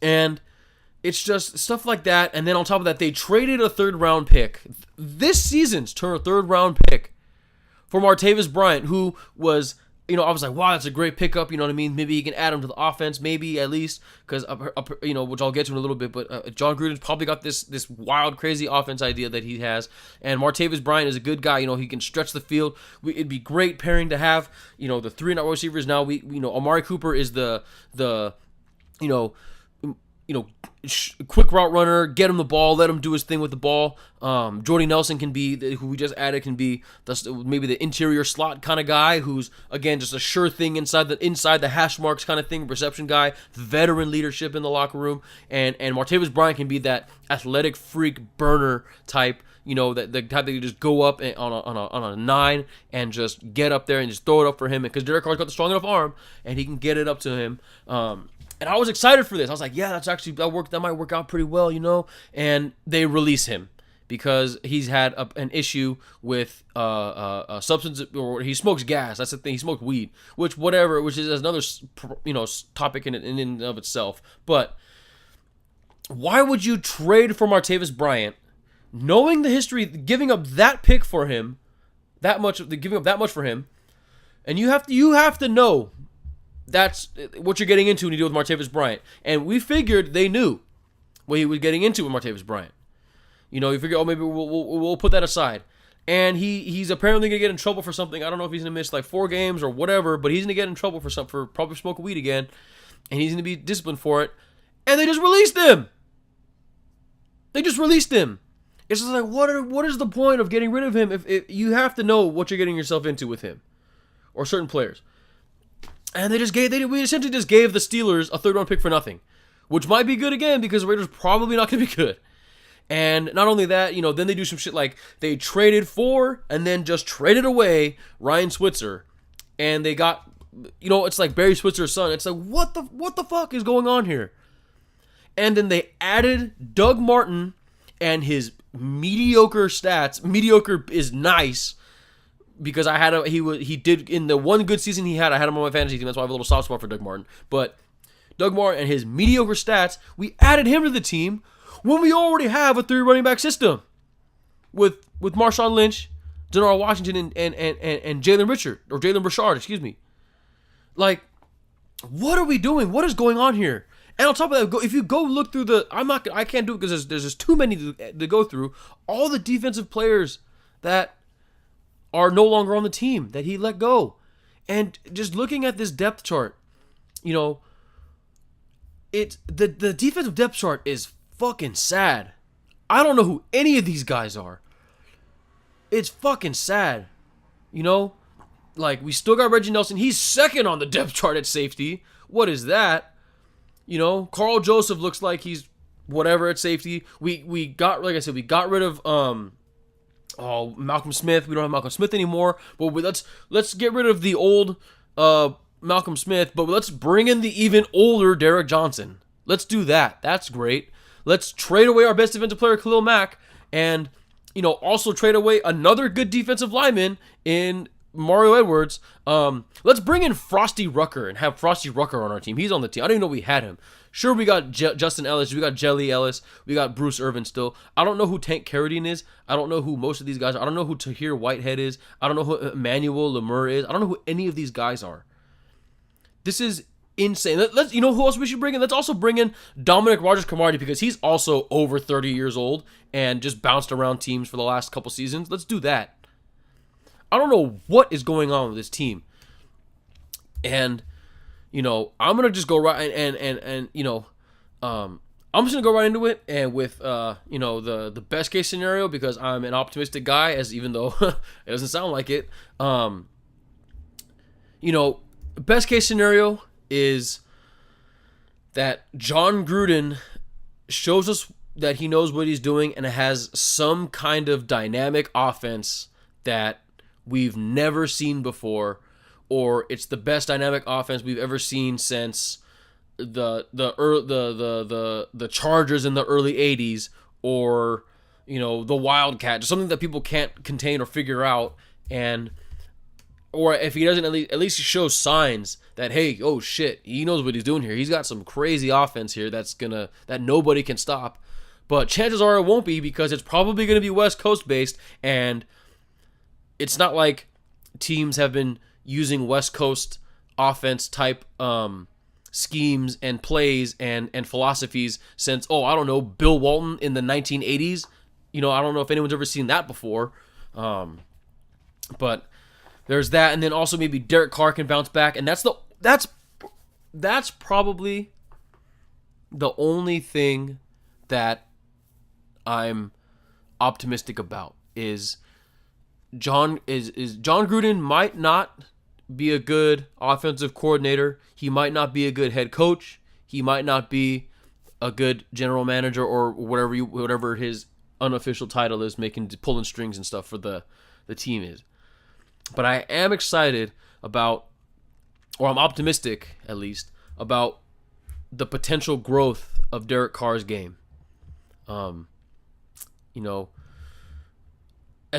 Speaker 3: And it's just stuff like that. And then on top of that, they traded a third-round pick. This season's third-round pick for Martavis Bryant, who was, I was like, wow, that's a great pickup. You know what I mean? Maybe he can add him to the offense, maybe at least, because, which I'll get to in a little bit. But John Gruden's probably got this wild, crazy offense idea that he has. And Martavis Bryant is a good guy. He can stretch the field. It'd be great pairing to have. The 3 and out receivers now. Amari Cooper is the quick route runner, get him the ball, let him do his thing with the ball. Jordy Nelson can be, who we just added, can be maybe the interior slot kind of guy who's, again, just a sure thing inside the hash marks kind of thing, reception guy, veteran leadership in the locker room. And Martavis Bryant can be that athletic freak burner type, that the type that you just go up on a 9 and just get up there and just throw it up for him. Because Derek Carr's got the strong enough arm, and he can get it up to him. And I was excited for this. I was like, yeah, that might work out pretty well, And they release him because he's had an issue with a substance, or he smokes gas. That's the thing. He smoked weed, which is another topic in and of itself. But why would you trade for Martavis Bryant, knowing the history, giving up that pick for him, giving up that much for him, and you have to know. That's what you're getting into when you deal with Martavis Bryant. And we figured they knew what he was getting into with Martavis Bryant. You figure, maybe we'll put that aside. And he's apparently going to get in trouble for something. I don't know if he's going to miss like 4 games or whatever, but he's going to get in trouble for probably smoking weed again. And he's going to be disciplined for it. And they just released him. It's just like, what is the point of getting rid of him if you have to know what you're getting yourself into with him or certain players? And we essentially just gave the Steelers a 3rd-round pick for nothing, which might be good again because the Raiders are probably not going to be good. And not only that, then they do some shit like they traded for and then just traded away Ryan Switzer, and they got, it's like Barry Switzer's son. It's like, what the fuck is going on here? And then they added Doug Martin and his mediocre stats. Mediocre is nice. Because he did in the one good season he had, I had him on my fantasy team. That's why I have a little soft spot for Doug Martin. But Doug Martin and his mediocre stats, we added him to the team when we already have a 3 running back system with Marshawn Lynch, Denard Washington, and Jalen Richard, excuse me. Like, what are we doing? What is going on here? And on top of that, if you go look through I can't do it because there's just too many to go through. All the defensive players that are no longer on the team that he let go. And just looking at this depth chart, it's the defensive depth chart is fucking sad. I don't know who any of these guys are. It's fucking sad. Like, we still got Reggie Nelson. He's 2nd on the depth chart at safety. What is that? Carl Joseph looks like he's whatever at safety. We got rid of Malcolm Smith. We don't have Malcolm Smith anymore. But let's get rid of the old Malcolm Smith. But let's bring in the even older Derek Johnson. Let's do that. That's great. Let's trade away our best defensive player, Khalil Mack, and also trade away another good defensive lineman in Mario Edwards. Let's bring in Frosty Rucker and have Frosty Rucker on our team. He's on the team. I didn't even know we had him. Sure, we got Justin Ellis. We got Jelly Ellis. We got Bruce Irvin still. I don't know who Tank Carradine is. I don't know who most of these guys are. I don't know who Tahir Whitehead is. I don't know who Emmanuel Lemur is. I don't know who any of these guys are. This is insane. Let's who else we should bring in? Let's also bring in Dominic Rogers-Cromartie because he's also over 30 years old and just bounced around teams for the last couple seasons. Let's do that. I don't know what is going on with this team. And I'm gonna just go right I'm just gonna go right into it and with the best case scenario because I'm an optimistic guy, even though it doesn't sound like it. Best case scenario is that John Gruden shows us that he knows what he's doing and has some kind of dynamic offense that we've never seen before, or it's the best dynamic offense we've ever seen since the Chargers in the early 80s, or the Wildcat, just something that people can't contain or figure out. And or if he doesn't, at least he shows signs that, hey, oh shit, he knows what he's doing here. He's got some crazy offense here that nobody can stop. But chances are it won't be, because it's probably going to be West Coast based, and it's not like teams have been using West Coast offense type schemes and plays and philosophies since, I don't know, Bill Walton in the 1980s. I don't know if anyone's ever seen that before. But there's that, and then also maybe Derek Carr can bounce back, and that's probably the only thing that I'm optimistic about is John Gruden might not be a good offensive coordinator. He might not be a good head coach. He might not be a good general manager, or whatever his unofficial title is, pulling strings and stuff for the team is. But I am excited about, or I'm optimistic at least, about the potential growth of Derek Carr's game. As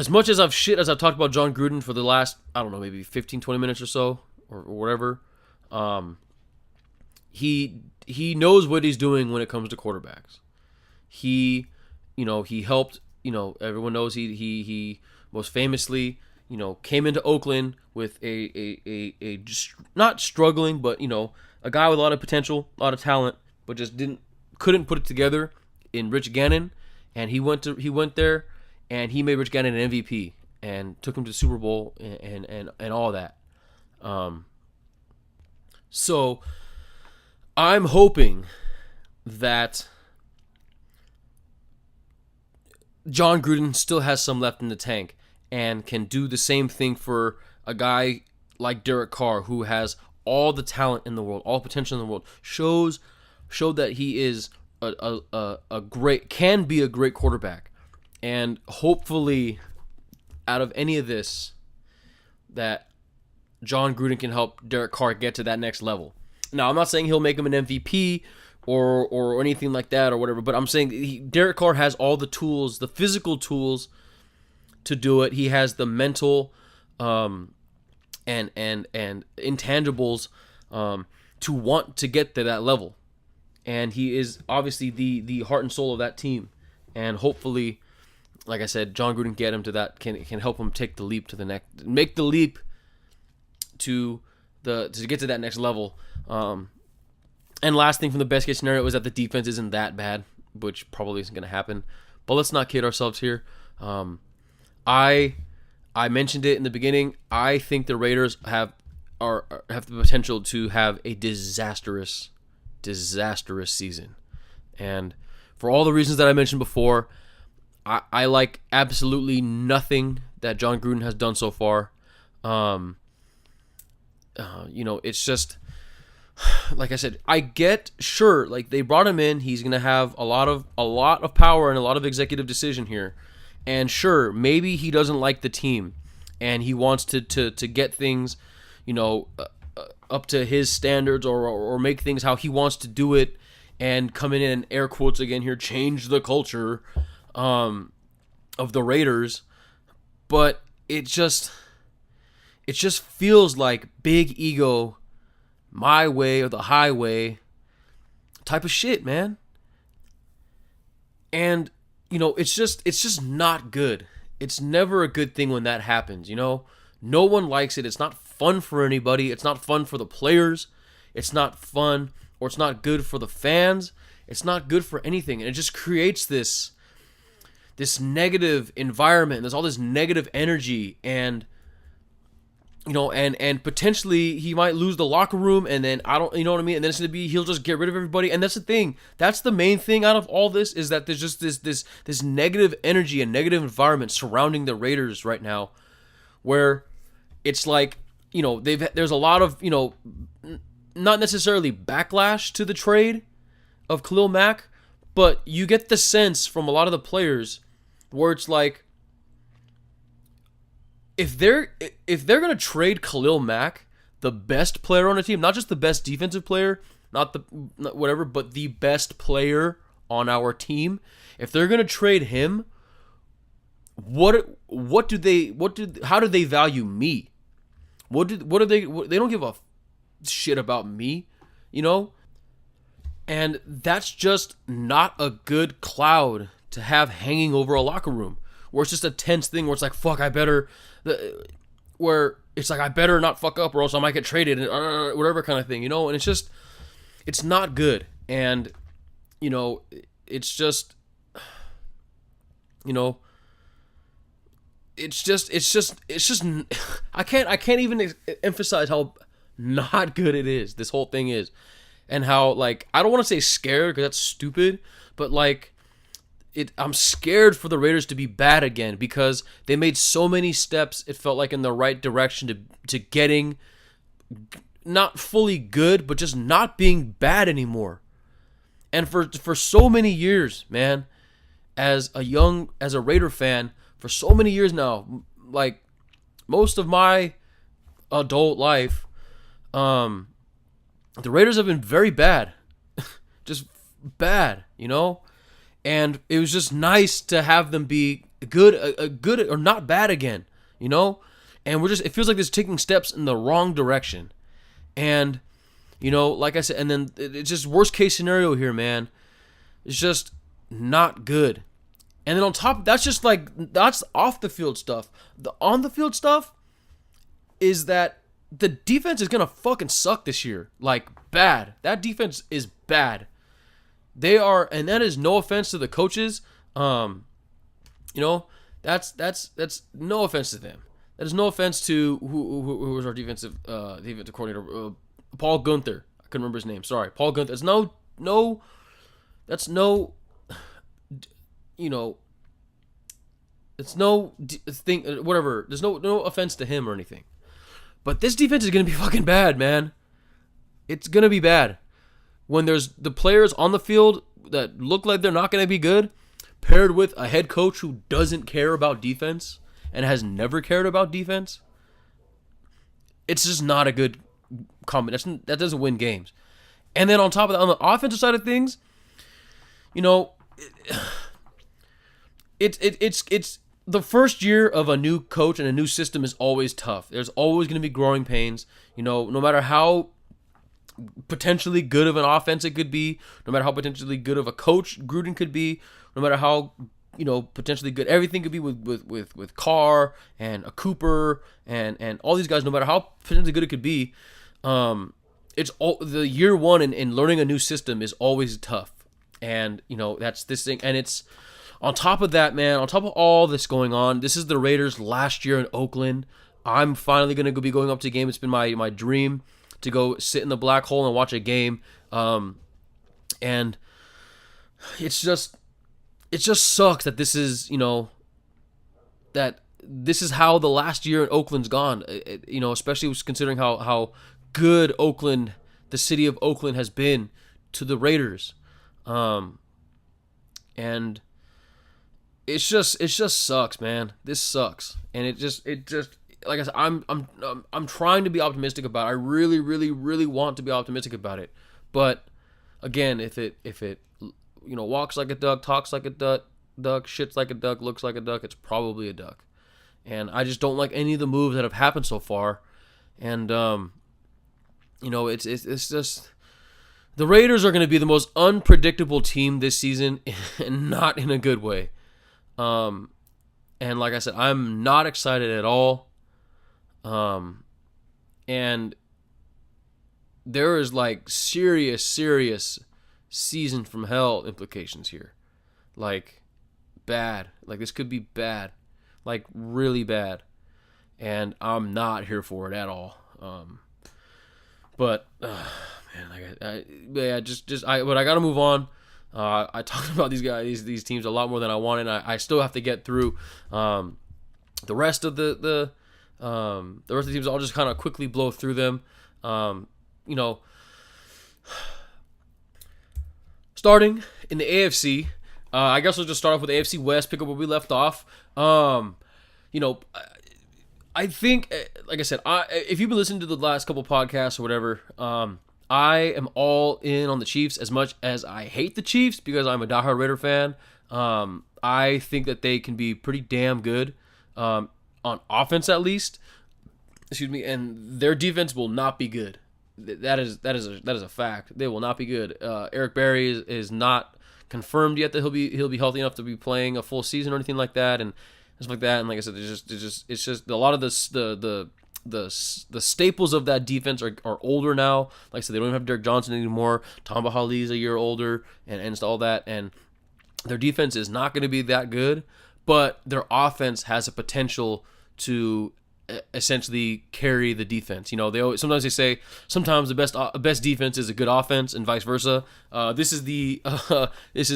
Speaker 3: much as I've talked about John Gruden for the last, I don't know, maybe 15, 20 minutes or so, or whatever, he knows what he's doing when it comes to quarterbacks. He helped, everyone knows he most famously, came into Oakland with a just not struggling, but, a guy with a lot of potential, a lot of talent, but just couldn't put it together in Rich Gannon. And he went there, and he made Rich Gannon an MVP and took him to the Super Bowl and all that. So I'm hoping that John Gruden still has some left in the tank and can do the same thing for a guy like Derek Carr, who has all the talent in the world, all potential in the world, showed that he is can be a great quarterback. And hopefully out of any of this, that John Gruden can help Derek Carr get to that next level. Now, I'm not saying he'll make him an MVP or anything like that or whatever, but I'm saying Derek Carr has all the tools, the physical tools to do it. He has the mental and intangibles to want to get to that level. And he is obviously the heart and soul of that team. And hopefully, like I said, John Gruden get him to that, can help him take the leap to the next, make the leap to get to that next level. And last thing from the best case scenario is that the defense isn't that bad, which probably isn't going to happen. But let's not kid ourselves here. I mentioned it in the beginning. I think the Raiders have the potential to have a disastrous season. And for all the reasons that I mentioned before, I like absolutely nothing that John Gruden has done so far. It's just, like I said, I get, sure, like they brought him in, he's gonna have a lot of power and a lot of executive decision here, and sure, maybe he doesn't like the team, and he wants to get things, up to his standards, or make things how he wants to do it, and come in and air quotes again here, change the culture of the Raiders. But it just feels like big ego, my way or the highway type of shit, man. And it's just not good. It's never a good thing when that happens. No one likes it. It's not fun for anybody. It's not fun for the players. It's not fun, or it's not good for the fans. It's not good for anything. And it just creates this negative environment. There's all this negative energy, and and potentially he might lose the locker room, and then you know what I mean? And then it's going to be, he'll just get rid of everybody. And that's the thing. That's the main thing out of all this, is that there's just this negative energy and negative environment surrounding the Raiders right now, where it's like, there's a lot of, not necessarily backlash to the trade, of Khalil Mack, but you get the sense from a lot of the players where it's like, if they're gonna trade Khalil Mack, the best player on the team, not just the best defensive player, not whatever, but the best player on our team, if they're gonna trade him, how do they value me? They don't give a shit about me, you know? And that's just not a good cloud to have hanging over a locker room, where it's just a tense thing where it's like, fuck, I better not fuck up or else I might get traded, and whatever kind of thing, you know? And it's not good. And, you know, it's just, you know, it's just I can't even emphasize how not good it is, this whole thing is. And how, like, I don't want to say scared because that's stupid, but like, I'm scared for the Raiders to be bad again, because they made so many steps, it felt like, in the right direction to getting not fully good, but just not being bad anymore. And for so many years, man, as a Raider fan, for so many years now, like most of my adult life, the Raiders have been very bad. Just bad, you know? And it was just nice to have them be good or not bad again, you know? And it feels like it's taking steps in the wrong direction. And, you know, like I said, and then it's just worst case scenario here, man. It's just not good. And then on top, that's off the field stuff. The on the field stuff is that the defense is going to fucking suck this year. Like, bad. That defense is bad. They are, and that is no offense to the coaches. You know, that's no offense to them. That is no offense to who was our defensive coordinator, Paul Gunther. I couldn't remember his name. Sorry, Paul Gunther. It's that's no, you know, it's no thing, whatever. There's no offense to him or anything. But this defense is going to be fucking bad, man. It's going to be bad. When there's the players on the field that look like they're not going to be good, paired with a head coach who doesn't care about defense and has never cared about defense, it's just not a good combination. That doesn't win games. And then on top of that, on the offensive side of things, you know, it's the first year of a new coach and a new system is always tough. There's always going to be growing pains. You know, no matter how potentially good of an offense it could be, no matter how potentially good of a coach Gruden could be, no matter how, you know, potentially good everything could be with Carr and a Cooper and all these guys, no matter how potentially good it could be, it's all the year one in learning a new system is always tough. And, you know, that's this thing. And it's on top of that, man, on top of all this going on, this is the Raiders' last year in Oakland. I'm finally going to be going up to a game. It's been my dream to go sit in the black hole and watch a game. And it just sucks that this is, you know, that this is how the last year in Oakland's gone. You know, especially considering how good Oakland, the city of Oakland, has been to the Raiders. And it just sucks, man. This sucks. And it just like I said, I'm trying to be optimistic about it. I really, really, really want to be optimistic about it. But again, if it you know, walks like a duck, talks like a duck, shits like a duck, looks like a duck, it's probably a duck. And I just don't like any of the moves that have happened so far. And you know, it's just the Raiders are going to be the most unpredictable team this season, and not in a good way. And like I said, I'm not excited at all. And there is like serious season from hell implications here. Like bad. Like this could be bad. Like really bad. And I'm not here for it at all. But man, but I gotta move on. I talked about these guys, these teams a lot more than I wanted. I still have to get through the rest of the rest of the teams. I'll just kind of quickly blow through them. You know, Starting in the AFC, I guess we'll just start off with the AFC West, pick up where we left off. You know, I think, like I said, if you've been listening to the last couple podcasts or whatever, I am all in on the Chiefs as much as I hate the Chiefs because I'm a diehard Raider fan. I think that they can be pretty damn good on offense at least. Excuse me, and their defense will not be good. That is a fact. They will not be good. Eric Berry is not confirmed yet that he'll be healthy enough to be playing a full season or anything like that, and stuff like that. And like I said, it's just a lot of the staples of that defense are older now. Like I said, they don't even have Derek Johnson anymore. Tamba Hali's a year older, and all that. And their defense is not going to be that good, but their offense has a potential to essentially carry the defense. You know, sometimes they say sometimes the best defense is a good offense, and vice versa. This is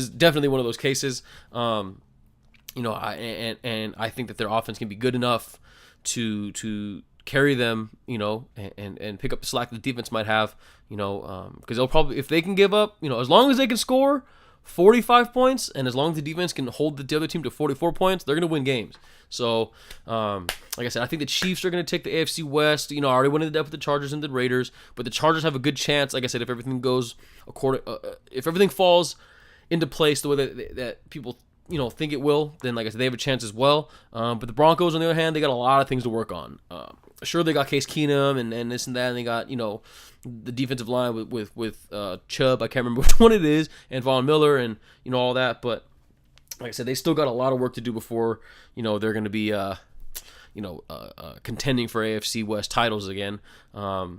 Speaker 3: definitely one of those cases. You know, I think that their offense can be good enough to carry them, you know, and pick up the slack the defense might have, you know, because they'll probably, if they can give up, you know, as long as they can score 45 points and as long as the defense can hold the other team to 44 points, they're going to win games. So, like I said, I think the Chiefs are going to take the AFC West. You know, I already went into depth with the Chargers and the Raiders, but the Chargers have a good chance. Like I said, if everything goes if everything falls into place the way that people, you know, think it will, then like I said, they have a chance as well. But the Broncos, on the other hand, they got a lot of things to work on. Sure, they got Case Keenum and this and that, and they got, you know, the defensive line with Chubb, I can't remember which one it is, and Von Miller, and, you know, all that. But like I said, they still got a lot of work to do before, you know, they're going to be contending for AFC West titles again. But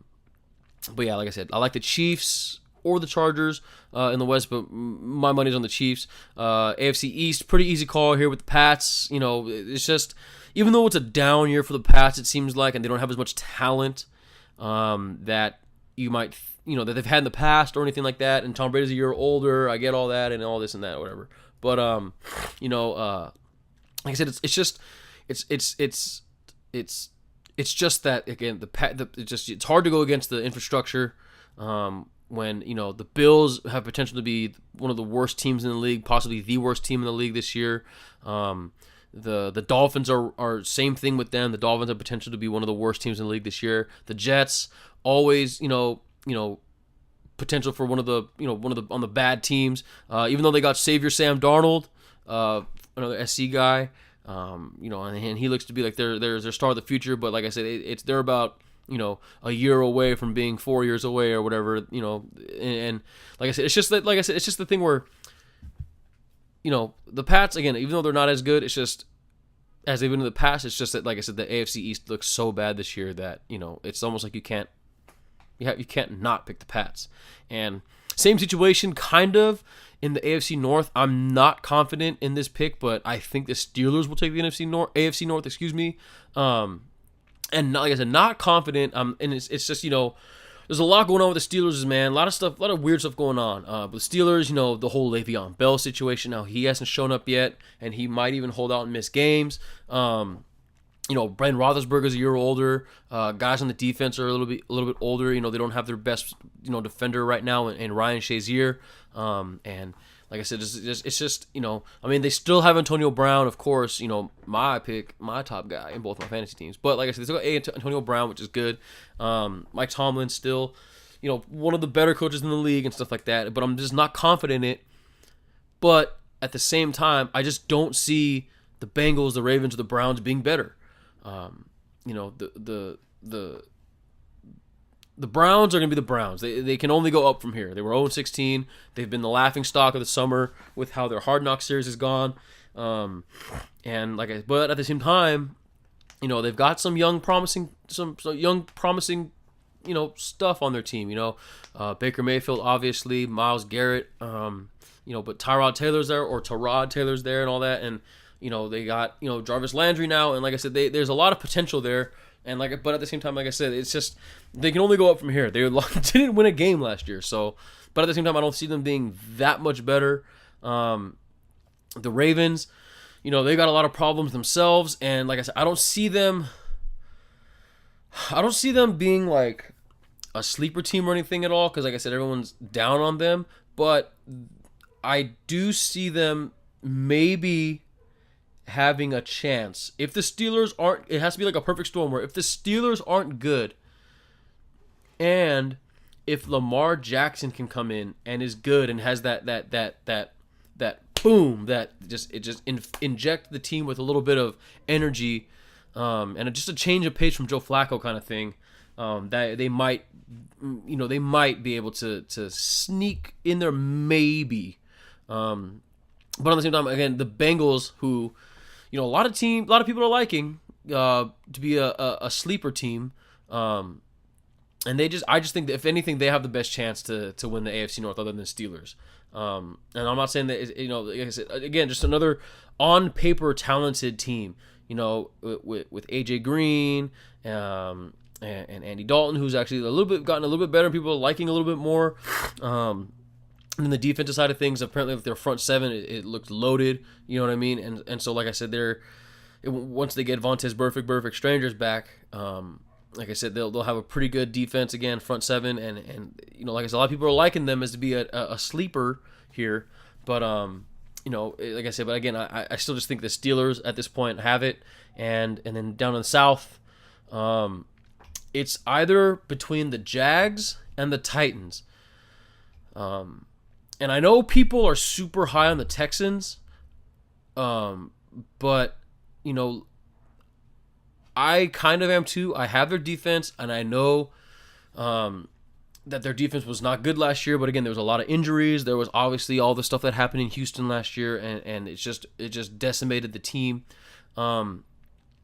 Speaker 3: yeah, like I said, I like the Chiefs or the Chargers in the West, but my money's on the Chiefs. AFC East, pretty easy call here with the Pats. You know, it's just, even though it's a down year for the Pats, it seems like, and they don't have as much talent that you might, you know, that they've had in the past or anything like that, and Tom Brady's a year older, I get all that, and all this and that, whatever. But, you know, like I said, it's just that, again, it's hard to go against the infrastructure when, you know, the Bills have potential to be one of the worst teams in the league, possibly the worst team in the league this year. The Dolphins are same thing with them. The Dolphins have potential to be one of the worst teams in the league this year. The Jets always, you know, potential for one of the on the bad teams. Even though they got Savior Sam Darnold, another SC guy, you know, and he looks to be like their star of the future. But like I said, they're about, you know, a year away from being 4 years away or whatever, you know. And like I said, it's just that, like I said, it's just the thing where, you know, the Pats, again, even though they're not as good, it's just, as they've been in the past, it's just that, like I said, the AFC East looks so bad this year that, you know, it's almost like you can't not pick the Pats. And same situation, kind of, in the AFC North. I'm not confident in this pick, but I think the Steelers will take the AFC North, excuse me. And like I said, not confident. And it's just, you know, there's a lot going on with the Steelers, man. A lot of weird stuff going on. But the Steelers, you know, the whole Le'Veon Bell situation. Now, he hasn't shown up yet, and he might even hold out and miss games. You know, Ben Roethlisberger's a year older. Guys on the defense are a little bit older. You know, they don't have their best, you know, defender right now in Ryan Shazier. And like I said, it's just, you know, I mean, they still have Antonio Brown, of course, you know, my top guy in both my fantasy teams. But like I said, they still got Antonio Brown, which is good. Mike Tomlin still, you know, one of the better coaches in the league and stuff like that. But I'm just not confident in it. But at the same time, I just don't see the Bengals, the Ravens, or the Browns being better. You know, the Browns are going to be the Browns. They can only go up from here. They were 0-16. They've been the laughing stock of the summer with how their Hard Knock series has gone. But at the same time, you know, they've got some young promising, you know, stuff on their team. You know, Baker Mayfield, obviously, Myles Garrett. You know, but Tyrod Taylor's there, and all that, and you know, they got, you know, Jarvis Landry now, and like I said, there's a lot of potential there. And but at the same time, like I said, it's just, they can only go up from here. They didn't win a game last year, so. But at the same time, I don't see them being that much better. The Ravens, you know, they got a lot of problems themselves, and like I said, I don't see them being like a sleeper team or anything at all, because like I said, everyone's down on them. But I do see them maybe having a chance. If the Steelers aren't, it has to be like a perfect storm where if the Steelers aren't good, and if Lamar Jackson can come in and is good and has that boom, that just inject the team with a little bit of energy, and just a change of pace from Joe Flacco kind of thing, that they might be able to sneak in there maybe. But on the same time, again, the Bengals, who a lot of people are liking to be a sleeper team, and I just think that if anything, they have the best chance to win the AFC North other than the Steelers. And I'm not saying that, like I said, again, just another on paper talented team, with AJ Green, and Andy Dalton, who's actually gotten a little bit better, people are liking a little bit more. And then the defensive side of things, apparently with their front seven, it looked loaded. You know what I mean? And so, like I said, once they get Vontaze Burfict Strangers back, like I said, they'll have a pretty good defense again, front seven, and like I said, a lot of people are liking them as to be a sleeper here. But like I said, but again, I still just think the Steelers at this point have it, and then down in the South, it's either between the Jags and the Titans. And I know people are super high on the Texans, but I kind of am too. I have their defense, and I know that their defense was not good last year. But again, there was a lot of injuries. There was obviously all the stuff that happened in Houston last year, and it just decimated the team. And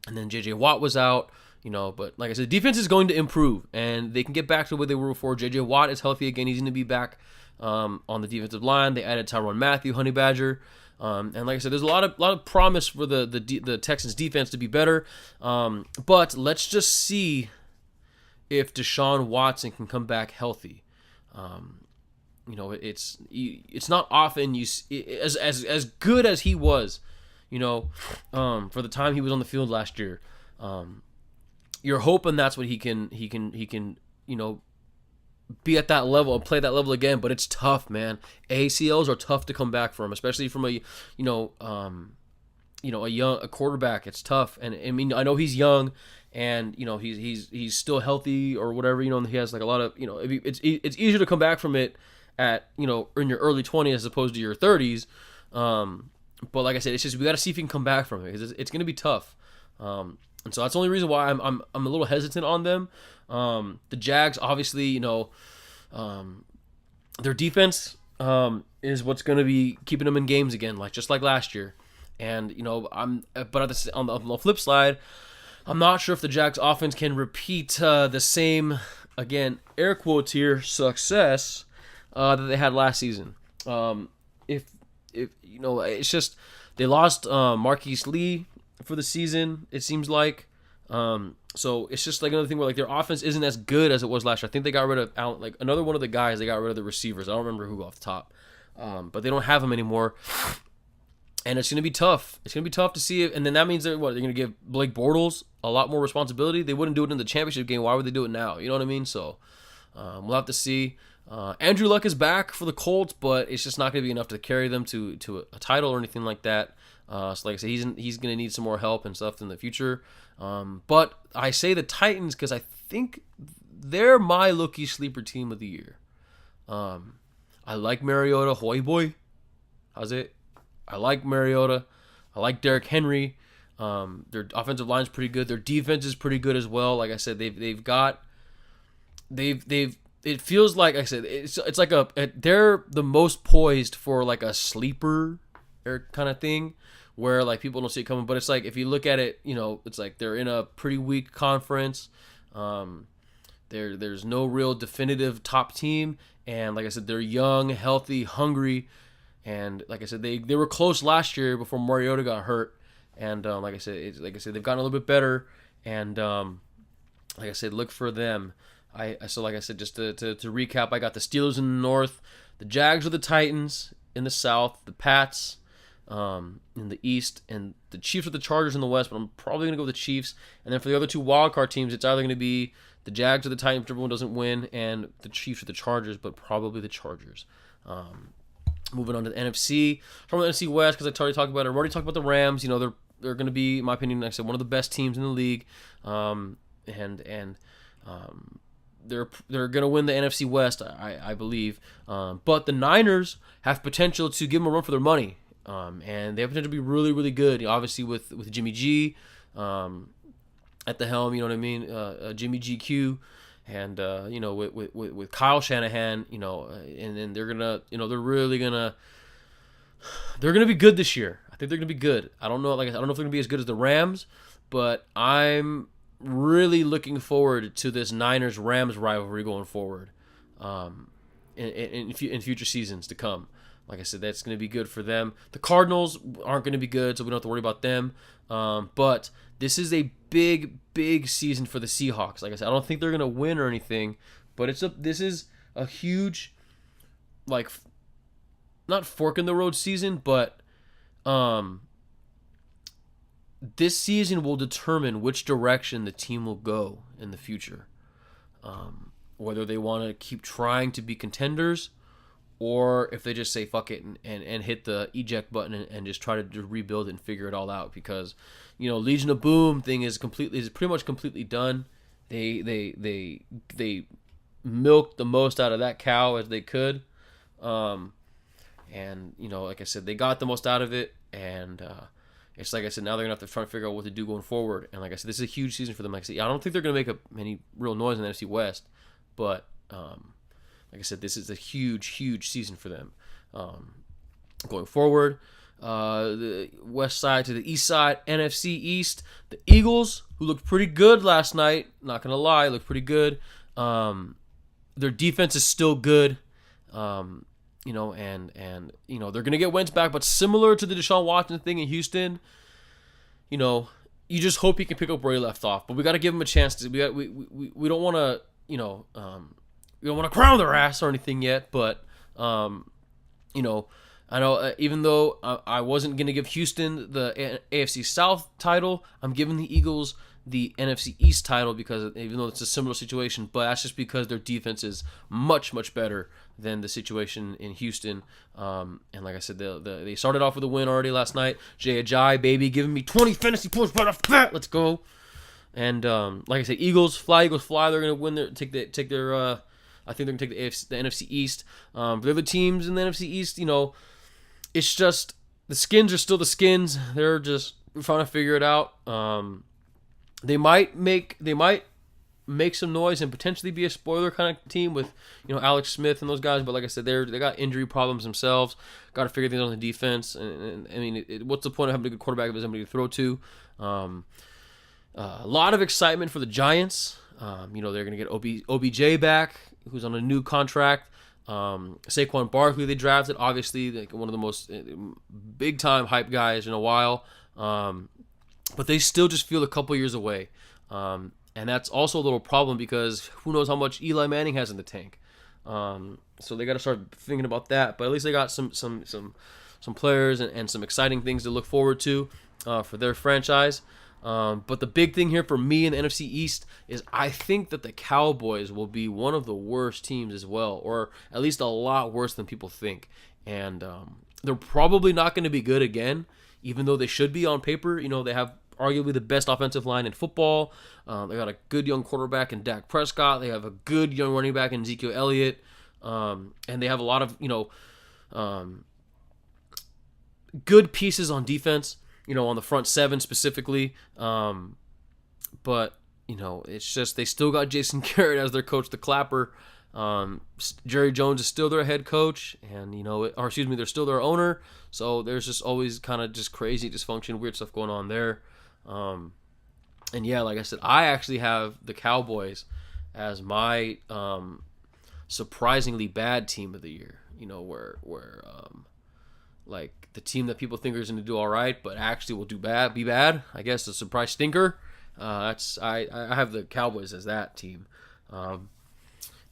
Speaker 3: then J.J. Watt was out. But like I said, defense is going to improve, and they can get back to where they were before. J.J. Watt is healthy again. He's going to be back on the defensive line. They added Tyrann Mathieu, Honey Badger. And like I said, there's a lot of promise for the Texans defense to be better. But let's just see if Deshaun Watson can come back healthy. It's not often as good as he was, for the time he was on the field last year. You're hoping that's what he can be at that level and play that level again, but it's tough, man. ACLs are tough to come back from, especially from a quarterback. It's tough, and I mean, I know he's young, and he's still healthy or whatever. He has like a lot of it's easier to come back from it at in your early 20s as opposed to your 30s. But like I said, it's just we got to see if he can come back from it because it's going to be tough. And so that's the only reason why I'm a little hesitant on them. The Jags, obviously, their defense is what's going to be keeping them in games again, just like last year. And on the flip side, I'm not sure if the Jags offense can repeat the same, again, air quotes here, success that they had last season. If it's just they lost Marquise Lee for the season, it seems like. So it's just like another thing where their offense isn't as good as it was last year. I think they got rid of Allen, another one of the guys. They got rid of the receivers. I don't remember who off the top, but they don't have them anymore. And it's going to be tough. It's going to be tough to see it. And then that means they're going to give Blake Bortles a lot more responsibility. They wouldn't do it in the championship game. Why would they do it now? You know what I mean? So we'll have to see. Andrew Luck is back for the Colts, but it's just not going to be enough to carry them to a title or anything like that. So like I said, he's going to need some more help and stuff in the future. But I say the Titans because I think they're my low-key sleeper team of the year. I like Mariota. Hoy boy. How's it? I like Mariota. I like Derrick Henry. Their offensive line's pretty good. Their defense is pretty good as well. Like I said, it feels like I said it's like they're the most poised for like a sleeper kind of thing where people don't see it coming. But it's like if you look at it, it's like they're in a pretty weak conference. There's no real definitive top team, and like I said, they're young, healthy, hungry. And like I said, they were close last year before Mariota got hurt. And like I said, they've gotten a little bit better. And like I said, look for them. So like I said, just to recap, I got the Steelers in the North, the Jags or the Titans in the South, the Pats in the East, and the Chiefs or the Chargers in the West. But I'm probably gonna go with the Chiefs. And then for the other two wildcard teams, it's either gonna be the Jags or the Titans, whichever one doesn't win, and the Chiefs or the Chargers, but probably the Chargers. Moving on to the NFC. From the NFC West, because I already talked about it. I've already talked about the Rams. They're going to be, in my opinion, like I said, one of the best teams in the league. And they're going to win the NFC West, I believe. But the Niners have potential to give them a run for their money. And they have potential to be really, really good. Obviously, with Jimmy G at the helm, you know what I mean? Jimmy GQ. And with Kyle Shanahan, and then they're gonna, they're gonna be good this year. I think they're gonna be good. I don't know, I don't know if they're gonna be as good as the Rams, but I'm really looking forward to this Niners-Rams rivalry going forward, in future seasons to come. Like I said, that's going to be good for them. The Cardinals aren't going to be good, so we don't have to worry about them. But this is a big, big season for the Seahawks. Like I said, I don't think they're going to win or anything, but this is a huge, not fork in the road season, but this season will determine which direction the team will go in the future. Whether they want to keep trying to be contenders, or if they just say fuck it and hit the eject button and just try to rebuild it and figure it all out. Because Legion of Boom thing is pretty much completely done. They milked the most out of that cow as they could, and like I said, they got the most out of it, and it's like I said, now they're gonna have to try to figure out what to do going forward. And like I said, this is a huge season for them. Like I said, I don't think they're gonna make any real noise in the NFC West, but like I said, this is a huge, huge season for them. Going forward, the west side to the east side, NFC East, the Eagles, who looked pretty good last night, not going to lie, looked pretty good. Their defense is still good, and they're going to get Wentz back, but similar to the Deshaun Watson thing in Houston, you just hope he can pick up where he left off. But we got to give him a chance. We don't want to, we don't want to crown their ass or anything yet, but, I know even though I wasn't going to give Houston the AFC South title, I'm giving the Eagles the NFC East title because even though it's a similar situation, but that's just because their defense is much, much better than the situation in Houston. And like I said, they started off with a win already last night. Jay Ajayi, baby, giving me 20 fantasy points right off the bat. Let's go. And like I said, Eagles fly. They're going to win their I think they're going to take the NFC East. The other teams in the NFC East, it's just the Skins are still the Skins. They're just trying to figure it out. They might make some noise and potentially be a spoiler kind of team with Alex Smith and those guys. But like I said, they got injury problems themselves. Got to figure things out on the defense. And I mean, what's the point of having a good quarterback if there's somebody to throw to? A lot of excitement for the Giants. They're going to get OBJ back, who's on a new contract. Saquon Barkley they drafted, obviously one of the most big-time hype guys in a while. But they still just feel a couple years away. And that's also a little problem because who knows how much Eli Manning has in the tank. So they got to start thinking about that. But at least they got some players and some exciting things to look forward to for their franchise. But the big thing here for me in the NFC East is I think that the Cowboys will be one of the worst teams as well, or at least a lot worse than people think. And they're probably not going to be good again, even though they should be on paper. They have arguably the best offensive line in football. They got a good young quarterback in Dak Prescott. They have a good young running back in Ezekiel Elliott. And they have a lot of, good pieces on defense. On the front seven specifically. But, it's just they still got Jason Garrett as their coach, the Clapper. Jerry Jones is still their head coach, and, they're still their owner. So there's just always kind of just crazy dysfunction, weird stuff going on there. And yeah, like I said, I actually have the Cowboys as my surprisingly bad team of the year. Where the team that people think is going to do all right, but actually will be bad. I guess a surprise stinker. I have the Cowboys as that team.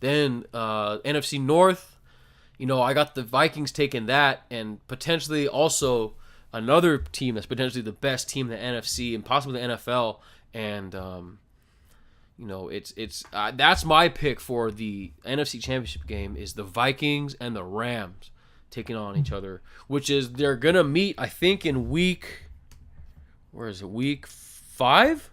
Speaker 3: Then NFC North, I got the Vikings taking that, and potentially also another team that's potentially the best team in the NFC and possibly the NFL. And that's my pick for the NFC Championship game is the Vikings and the Rams. taking on each other, which is they're gonna meet, I think, in week. Where is it? Week 5?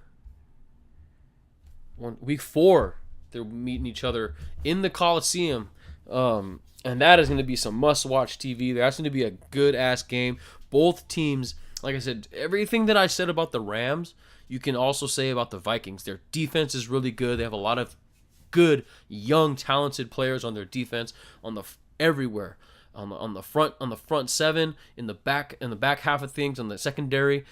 Speaker 3: Week 4. They're meeting each other in the Coliseum, and that is going to be some must-watch TV. That's going to be a good-ass game. Both teams, like I said, everything that I said about the Rams, you can also say about the Vikings. Their defense is really good. They have a lot of good, young, talented players on their defense everywhere. On the front seven, in the back half of things, on the secondary,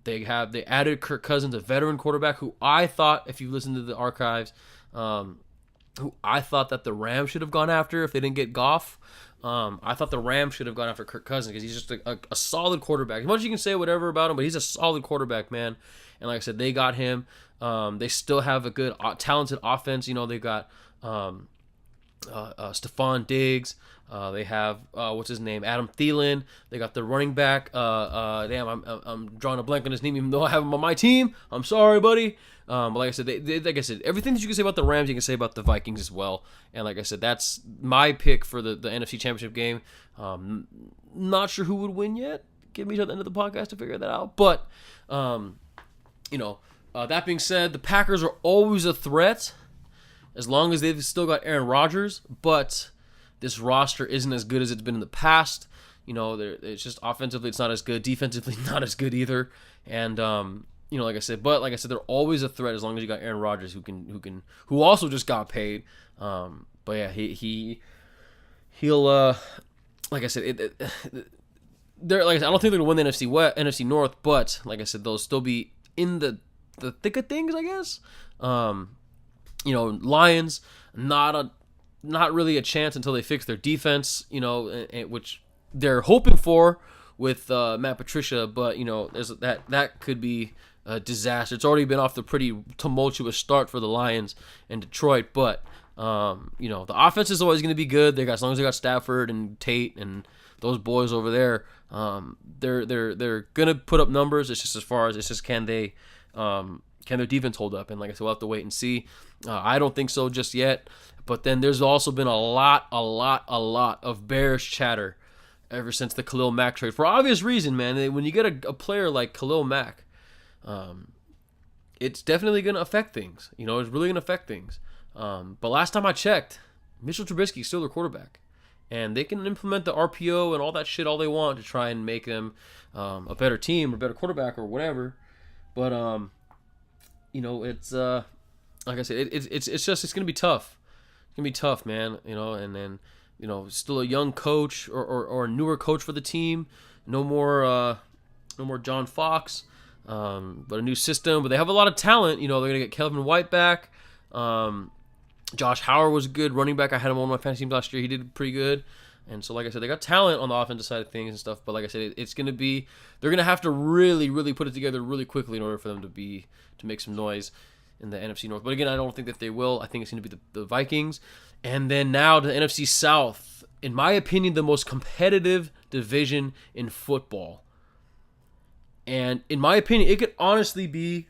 Speaker 3: they added Kirk Cousins, a veteran quarterback who I thought, if you listen to the archives, who I thought that the Rams should have gone after if they didn't get Goff. I thought the Rams should have gone after Kirk Cousins because he's just a solid quarterback. As much as you can say whatever about him, but he's a solid quarterback, man. And like I said, they got him. They still have a good, talented offense. They got Stephon Diggs. They have what's his name, Adam Thielen. They got the running back. I'm drawing a blank on his name, even though I have him on my team. I'm sorry, buddy. But like I said, like I said, everything that you can say about the Rams, you can say about the Vikings as well. And like I said, that's my pick for the NFC Championship game. Not sure who would win yet. Give me to the end of the podcast to figure that out. But that being said, the Packers are always a threat as long as they've still got Aaron Rodgers. But this roster isn't as good as it's been in the past. It's just offensively it's not as good, defensively not as good either. And like I said, they're always a threat as long as you got Aaron Rodgers who also just got paid. But yeah, he'll like I said, they're like I don't think they're gonna win the NFC North, but like I said, they'll still be in the thick of things, I guess. Lions not really a chance until they fix their defense, which they're hoping for with Matt Patricia, but there's that could be a disaster. It's already been off the pretty tumultuous start for the Lions and Detroit, but the offense is always going to be good. As long as they got Stafford and Tate and those boys over there, they're gonna put up numbers. It's just can their defense hold up? And like I said, we'll have to wait and see. I don't think so just yet. But then there's also been a lot of Bears chatter ever since the Khalil Mack trade. For obvious reason, man. When you get a player like Khalil Mack, it's definitely going to affect things. It's really going to affect things. But last time I checked, Mitchell Trubisky is still their quarterback. And they can implement the RPO and all that shit all they want to try and make them a better team or better quarterback or whatever. But, it's like I said, it's going to be tough. It's going to be tough, man. And then, still a young coach or a newer coach for the team. No more John Fox. But a new system. But they have a lot of talent. They're going to get Kevin White back. Josh Howard was a good running back. I had him on my fantasy team last year. He did pretty good. And so, like I said, they got talent on the offensive side of things and stuff. But like I said, it's going to be – they're going to have to really, really put it together really quickly in order for them to make some noise in the NFC North. But again, I don't think that they will. I think it's going to be the Vikings. And then now the NFC South, in my opinion, the most competitive division in football. And in my opinion, it could honestly be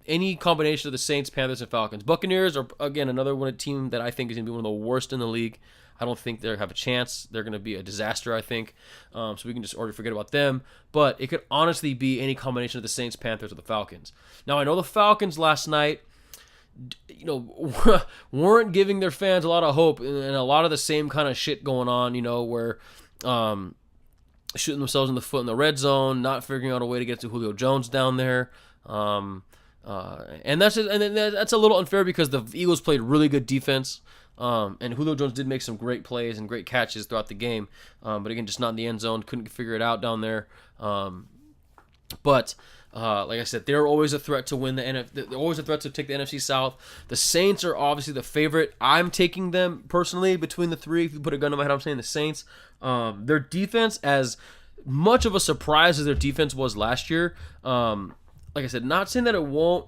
Speaker 3: any combination of the Saints, Panthers, and Falcons. Buccaneers are, again, another team that I think is going to be one of the worst in the league. I don't think they have a chance. They're going to be a disaster, I think. So we can just already forget about them. But it could honestly be any combination of the Saints, Panthers, or the Falcons. Now, I know the Falcons last night, weren't giving their fans a lot of hope, and a lot of the same kind of shit going on, where shooting themselves in the foot in the red zone, not figuring out a way to get to Julio Jones down there. And that's a little unfair because the Eagles played really good defense. And Julio Jones did make some great plays and great catches throughout the game. But again, just not in the end zone. Couldn't figure it out down there. But like I said, they're always a threat to win the They're always a threat to take the NFC South. The Saints are obviously the favorite. I'm taking them personally between the three. If you put a gun to my head, I'm saying the Saints. Their defense, as much of a surprise as their defense was last year, like I said, not saying that it won't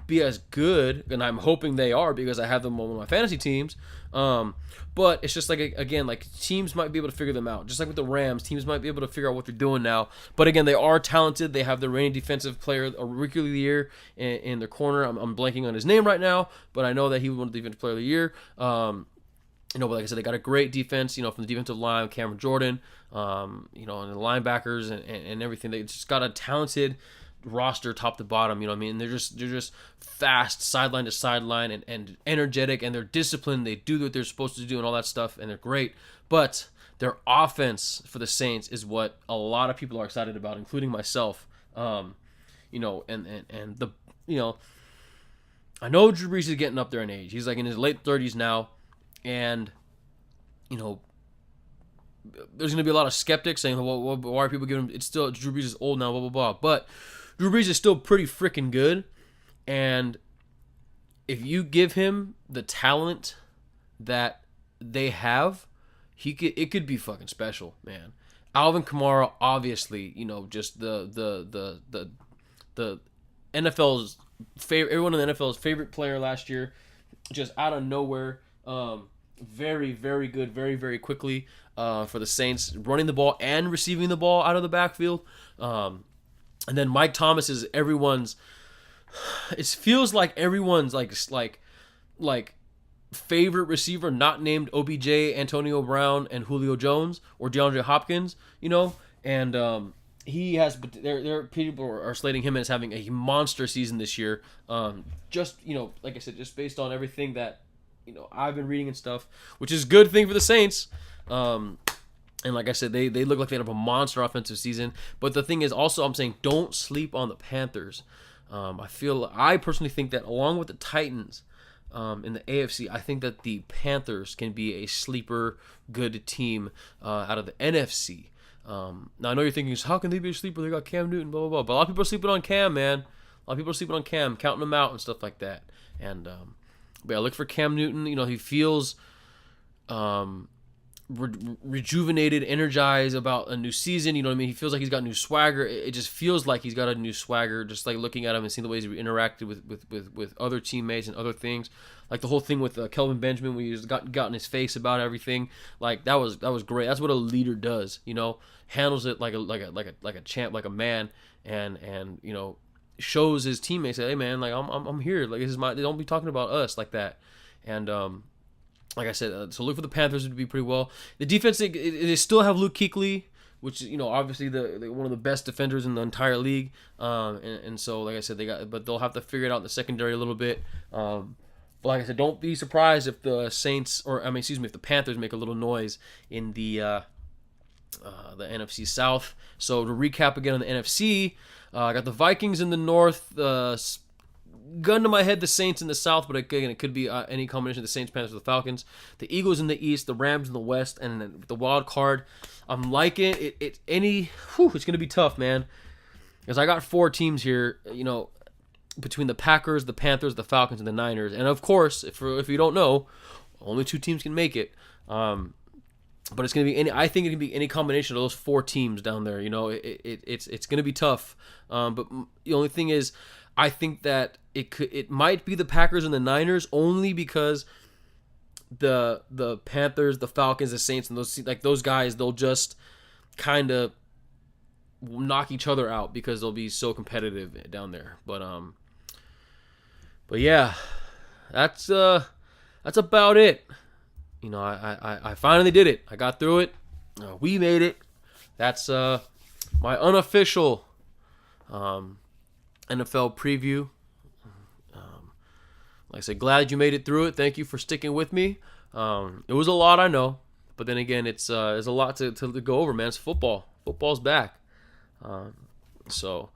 Speaker 3: be as good, and I'm hoping they are because I have them on my fantasy teams. But it's just like, again, like teams might be able to figure them out. Just like with the Rams, teams might be able to figure out what they're doing now. But again, they are talented. They have the reigning defensive player, a rookie of the year in their corner. I'm blanking on his name right now, but I know that he won the defensive player of the year. But like I said, they got a great defense, from the defensive line, Cameron Jordan, and the linebackers and everything. They just got a talented roster top to bottom, you know what I mean? They're just fast, sideline to sideline, and energetic, and they're disciplined. They do what they're supposed to do and all that stuff, and they're great. But their offense for the Saints is what a lot of people are excited about, including myself. And the I know Drew Brees is getting up there in age. He's like in his late 30s now. And, there's going to be a lot of skeptics saying, well, why are people giving him, it's still, Drew Brees is old now, blah, blah, blah. But Drew Brees is still pretty freaking good. And if you give him the talent that they have, it could be fucking special, man. Alvin Kamara, obviously, just the NFL's favorite, everyone in the NFL's favorite player last year, just out of nowhere. Very, very good, very, very quickly for the Saints, running the ball and receiving the ball out of the backfield. And then Mike Thomas is everyone's. It feels like everyone's like favorite receiver, not named OBJ, Antonio Brown, and Julio Jones or DeAndre Hopkins. And he has. There people are slating him as having a monster season this year. Just like I said, just based on everything that I've been reading and stuff, which is a good thing for the Saints. And like I said, they look like they have a monster offensive season. But the thing is also, I'm saying don't sleep on the Panthers. I personally think that along with the Titans in the AFC, I think that the Panthers can be a sleeper good team out of the NFC. Now I know you're thinking, how can they be a sleeper? They got Cam Newton, blah, blah, blah. But a lot of people are sleeping on Cam, man. A lot of people are sleeping on Cam, counting them out and stuff like that. And but yeah, look for Cam Newton. He feels rejuvenated, energized about a new season. You know what I mean? He feels like he's got new swagger. It just feels like he's got a new swagger, just like looking at him and seeing the ways he interacted with other teammates and other things. Like the whole thing with Kelvin Benjamin, where he just got in his face about everything. Like that was great. That's what a leader does. Handles it like a champ, like a man, and shows his teammates that, hey man, like I'm here, like this is my, don't be talking about us like that. And like I said, so look for the Panthers to be pretty well. The defense, they still have Luke Kuechly, which is obviously the one of the best defenders in the entire league. And so like I said, but they'll have to figure it out in the secondary a little bit. But like I said, don't be surprised if the Saints, if the Panthers make a little noise in the NFC South. So to recap again on the NFC. I got the Vikings in the north, gun to my head, the Saints in the south, but again, it could be any combination of the Saints, Panthers, or the Falcons. The Eagles in the east, the Rams in the west, and then the wild card. I'm liking it. It's going to be tough, man. Because I got 4 teams here, between the Packers, the Panthers, the Falcons, and the Niners. And of course, if you don't know, only 2 teams can make it. But it's going to be I think it can be any combination of those 4 teams down there. It's going to be tough. But the only thing is, I think that it might be the Packers and the Niners only because the Panthers, the Falcons, the Saints, and those guys, they'll just kind of knock each other out because they'll be so competitive down there. But yeah, that's about it. I finally did it. I got through it. We made it. That's my unofficial NFL preview. Like I said, glad you made it through it. Thank you for sticking with me. It was a lot, I know. But then again, it's a lot to go over, man. It's football. Football's back. So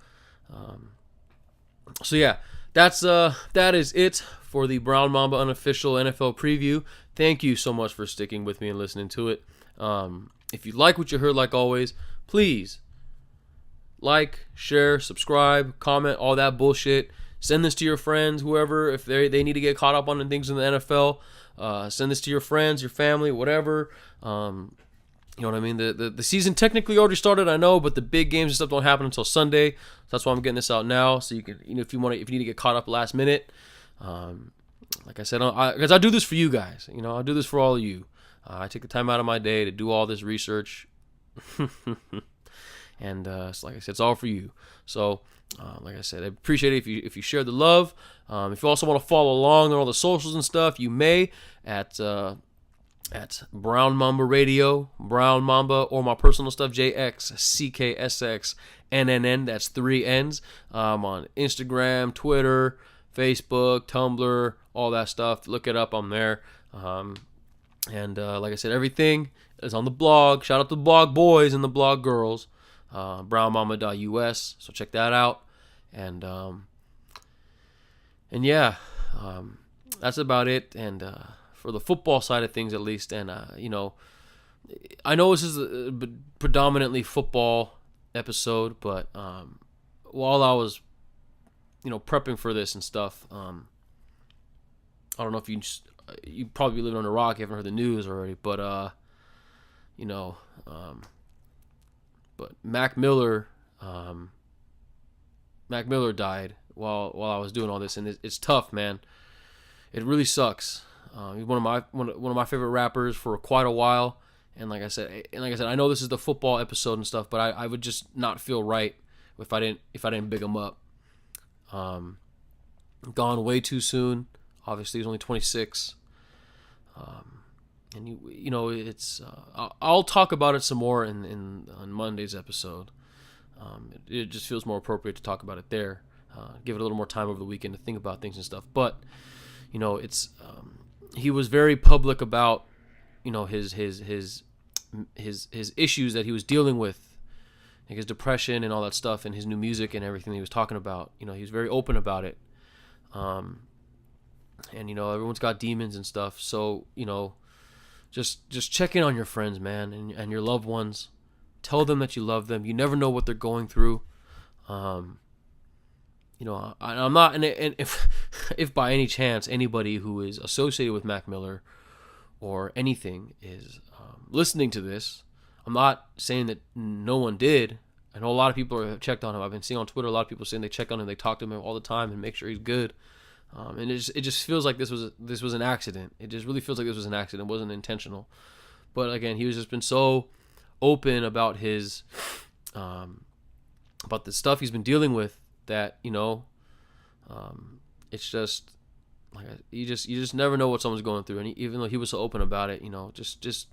Speaker 3: yeah, that is it for the Brown Mamba unofficial NFL preview. Thank you so much for sticking with me and listening to it. If you like what you heard, like always, please like, share, subscribe, comment, all that bullshit. Send this to your friends, whoever, if they need to get caught up on the things in the NFL. Send this to your friends, your family, whatever. You know what I mean? The season technically already started, I know, but the big games and stuff don't happen until Sunday. So that's why I'm getting this out now. So you can, if you need to get caught up last minute. Like I said, because I do this for you guys. I do this for all of you. I take the time out of my day to do all this research. And so like I said, it's all for you. So like I said, I appreciate it if you share the love. If you also want to follow along on all the socials and stuff, you may at at Brown Mamba Radio, Brown Mamba, or my personal stuff, JXCKSXNNN. That's 3 N's. I'm on Instagram, Twitter, Facebook, Tumblr, all that stuff. Look it up. I'm there. And like I said, everything is on the blog. Shout out to the blog boys and the blog girls. brownmama.us. So check that out. And yeah, that's about it. And for the football side of things, at least, and you know, I know this is a predominantly football episode, but while I was, you know, prepping for this and stuff, I don't know if you probably living on a rock, you haven't heard the news already, but you know, but Mac Miller died while I was doing all this, and it's tough, man. It really sucks. He's one of my favorite rappers for quite a while, and like I said, I know this is the football episode and stuff, but I would just not feel right if I didn't big him up. Gone way too soon. Obviously, he's only 26. And you know, it's I'll talk about it some more on Monday's episode. It just feels more appropriate to talk about it there. Give it a little more time over the weekend to think about things and stuff. But you know, it's he was very public about, you know, his issues that he was dealing with, like his depression and all that stuff, and his new music and everything he was talking about. You know, he was very open about it. And you know, everyone's got demons and stuff. So you know, just check in on your friends, man, and your loved ones. Tell them that you love them. You never know what they're going through. You know, I'm not, and if by any chance anybody who is associated with Mac Miller or anything is listening to this, I'm not saying that no one did. I know a lot of people have checked on him. I've been seeing on Twitter a lot of people saying they check on him, they talk to him all the time and make sure he's good. And it just feels like this was an accident. It just really feels like this was an accident. It wasn't intentional. But again, he was just been so open about his about the stuff he's been dealing with that, you know, it's just like you just never know what someone's going through. And even though he was so open about it, you know, just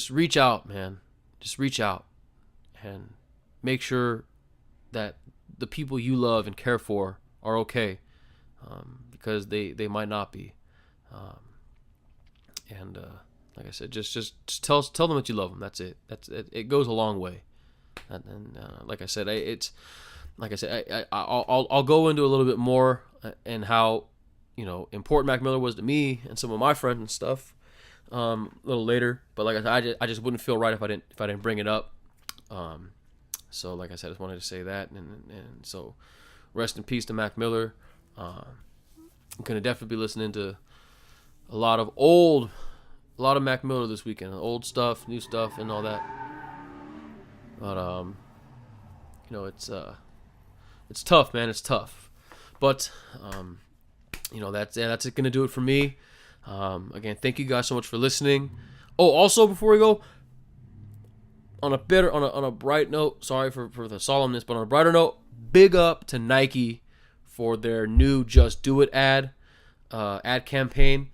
Speaker 3: reach out, man. Just reach out and make sure that the people you love and care for are okay. Because they might not be, and like I said, just tell them that you love them. That's it. It goes a long way. And like I said, I'll go into a little bit more and how, you know, important Mac Miller was to me and some of my friends and stuff a little later. But like I said, I just wouldn't feel right if I didn't bring it up. So like I said, I just wanted to say that, and so rest in peace to Mac Miller. I'm gonna definitely be listening to a lot of Mac Miller this weekend, old stuff, new stuff, and all that. But you know, it's tough, man. It's tough. But you know, that's gonna do it for me. Again, thank you guys so much for listening. Oh, also before we go, on a bright note, sorry for the solemnness, but on a brighter note, big up to Nike for their new Just Do It ad campaign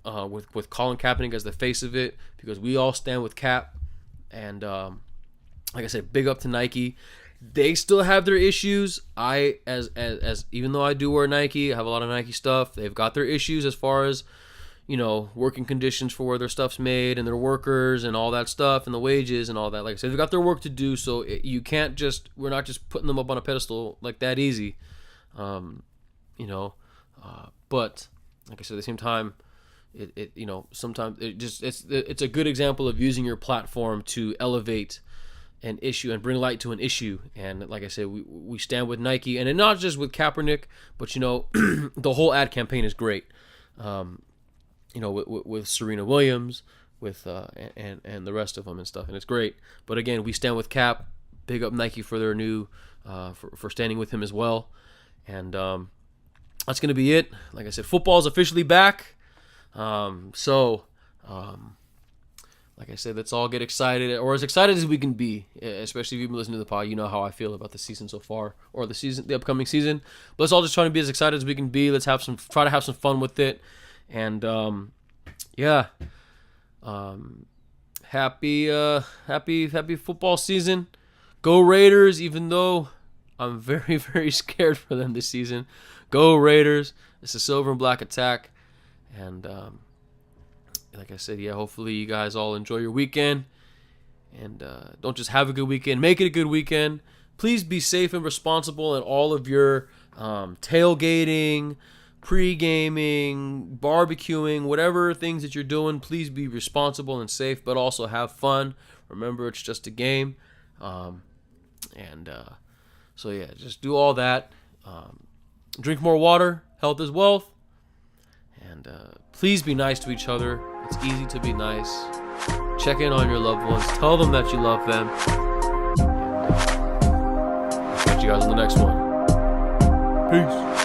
Speaker 3: with Colin Kaepernick as the face of it, because we all stand with Cap. And like I said, big up to Nike. They still have their issues. As even though I do wear Nike, I have a lot of Nike stuff. They've got their issues as far as, you know, working conditions for where their stuff's made and their workers and all that stuff and the wages and all that. Like I said, they've got their work to do. So you can't we're not just putting them up on a pedestal like that easy. You know, but like I said, at the same time, it you know, sometimes it's a good example of using your platform to elevate an issue and bring light to an issue. And like I said, we stand with Nike, and not just with Kaepernick, but you know, the whole ad campaign is great. You know, with Serena Williams, with and the rest of them and stuff, and it's great. But again, we stand with Cap. Big up Nike for their new for standing with him as well. And that's gonna be it. Like I said, football is officially back. Like I said, let's all get excited, or as excited as we can be. Especially if you've been listening to the pod, you know how I feel about the season so far, or the upcoming season. But let's all just try to be as excited as we can be. Let's try to have some fun with it. And yeah, Happy football season. Go Raiders, even though I'm very, very scared for them this season. Go Raiders. It's a silver and black attack. And like I said, yeah, hopefully you guys all enjoy your weekend. And don't just have a good weekend. Make it a good weekend. Please be safe and responsible in all of your tailgating, pre-gaming, barbecuing, whatever things that you're doing. Please be responsible and safe, but also have fun. Remember, it's just a game. So yeah, just do all that. Drink more water. Health is wealth. And please be nice to each other. It's easy to be nice. Check in on your loved ones. Tell them that you love them. And, I'll catch you guys on the next one. Peace.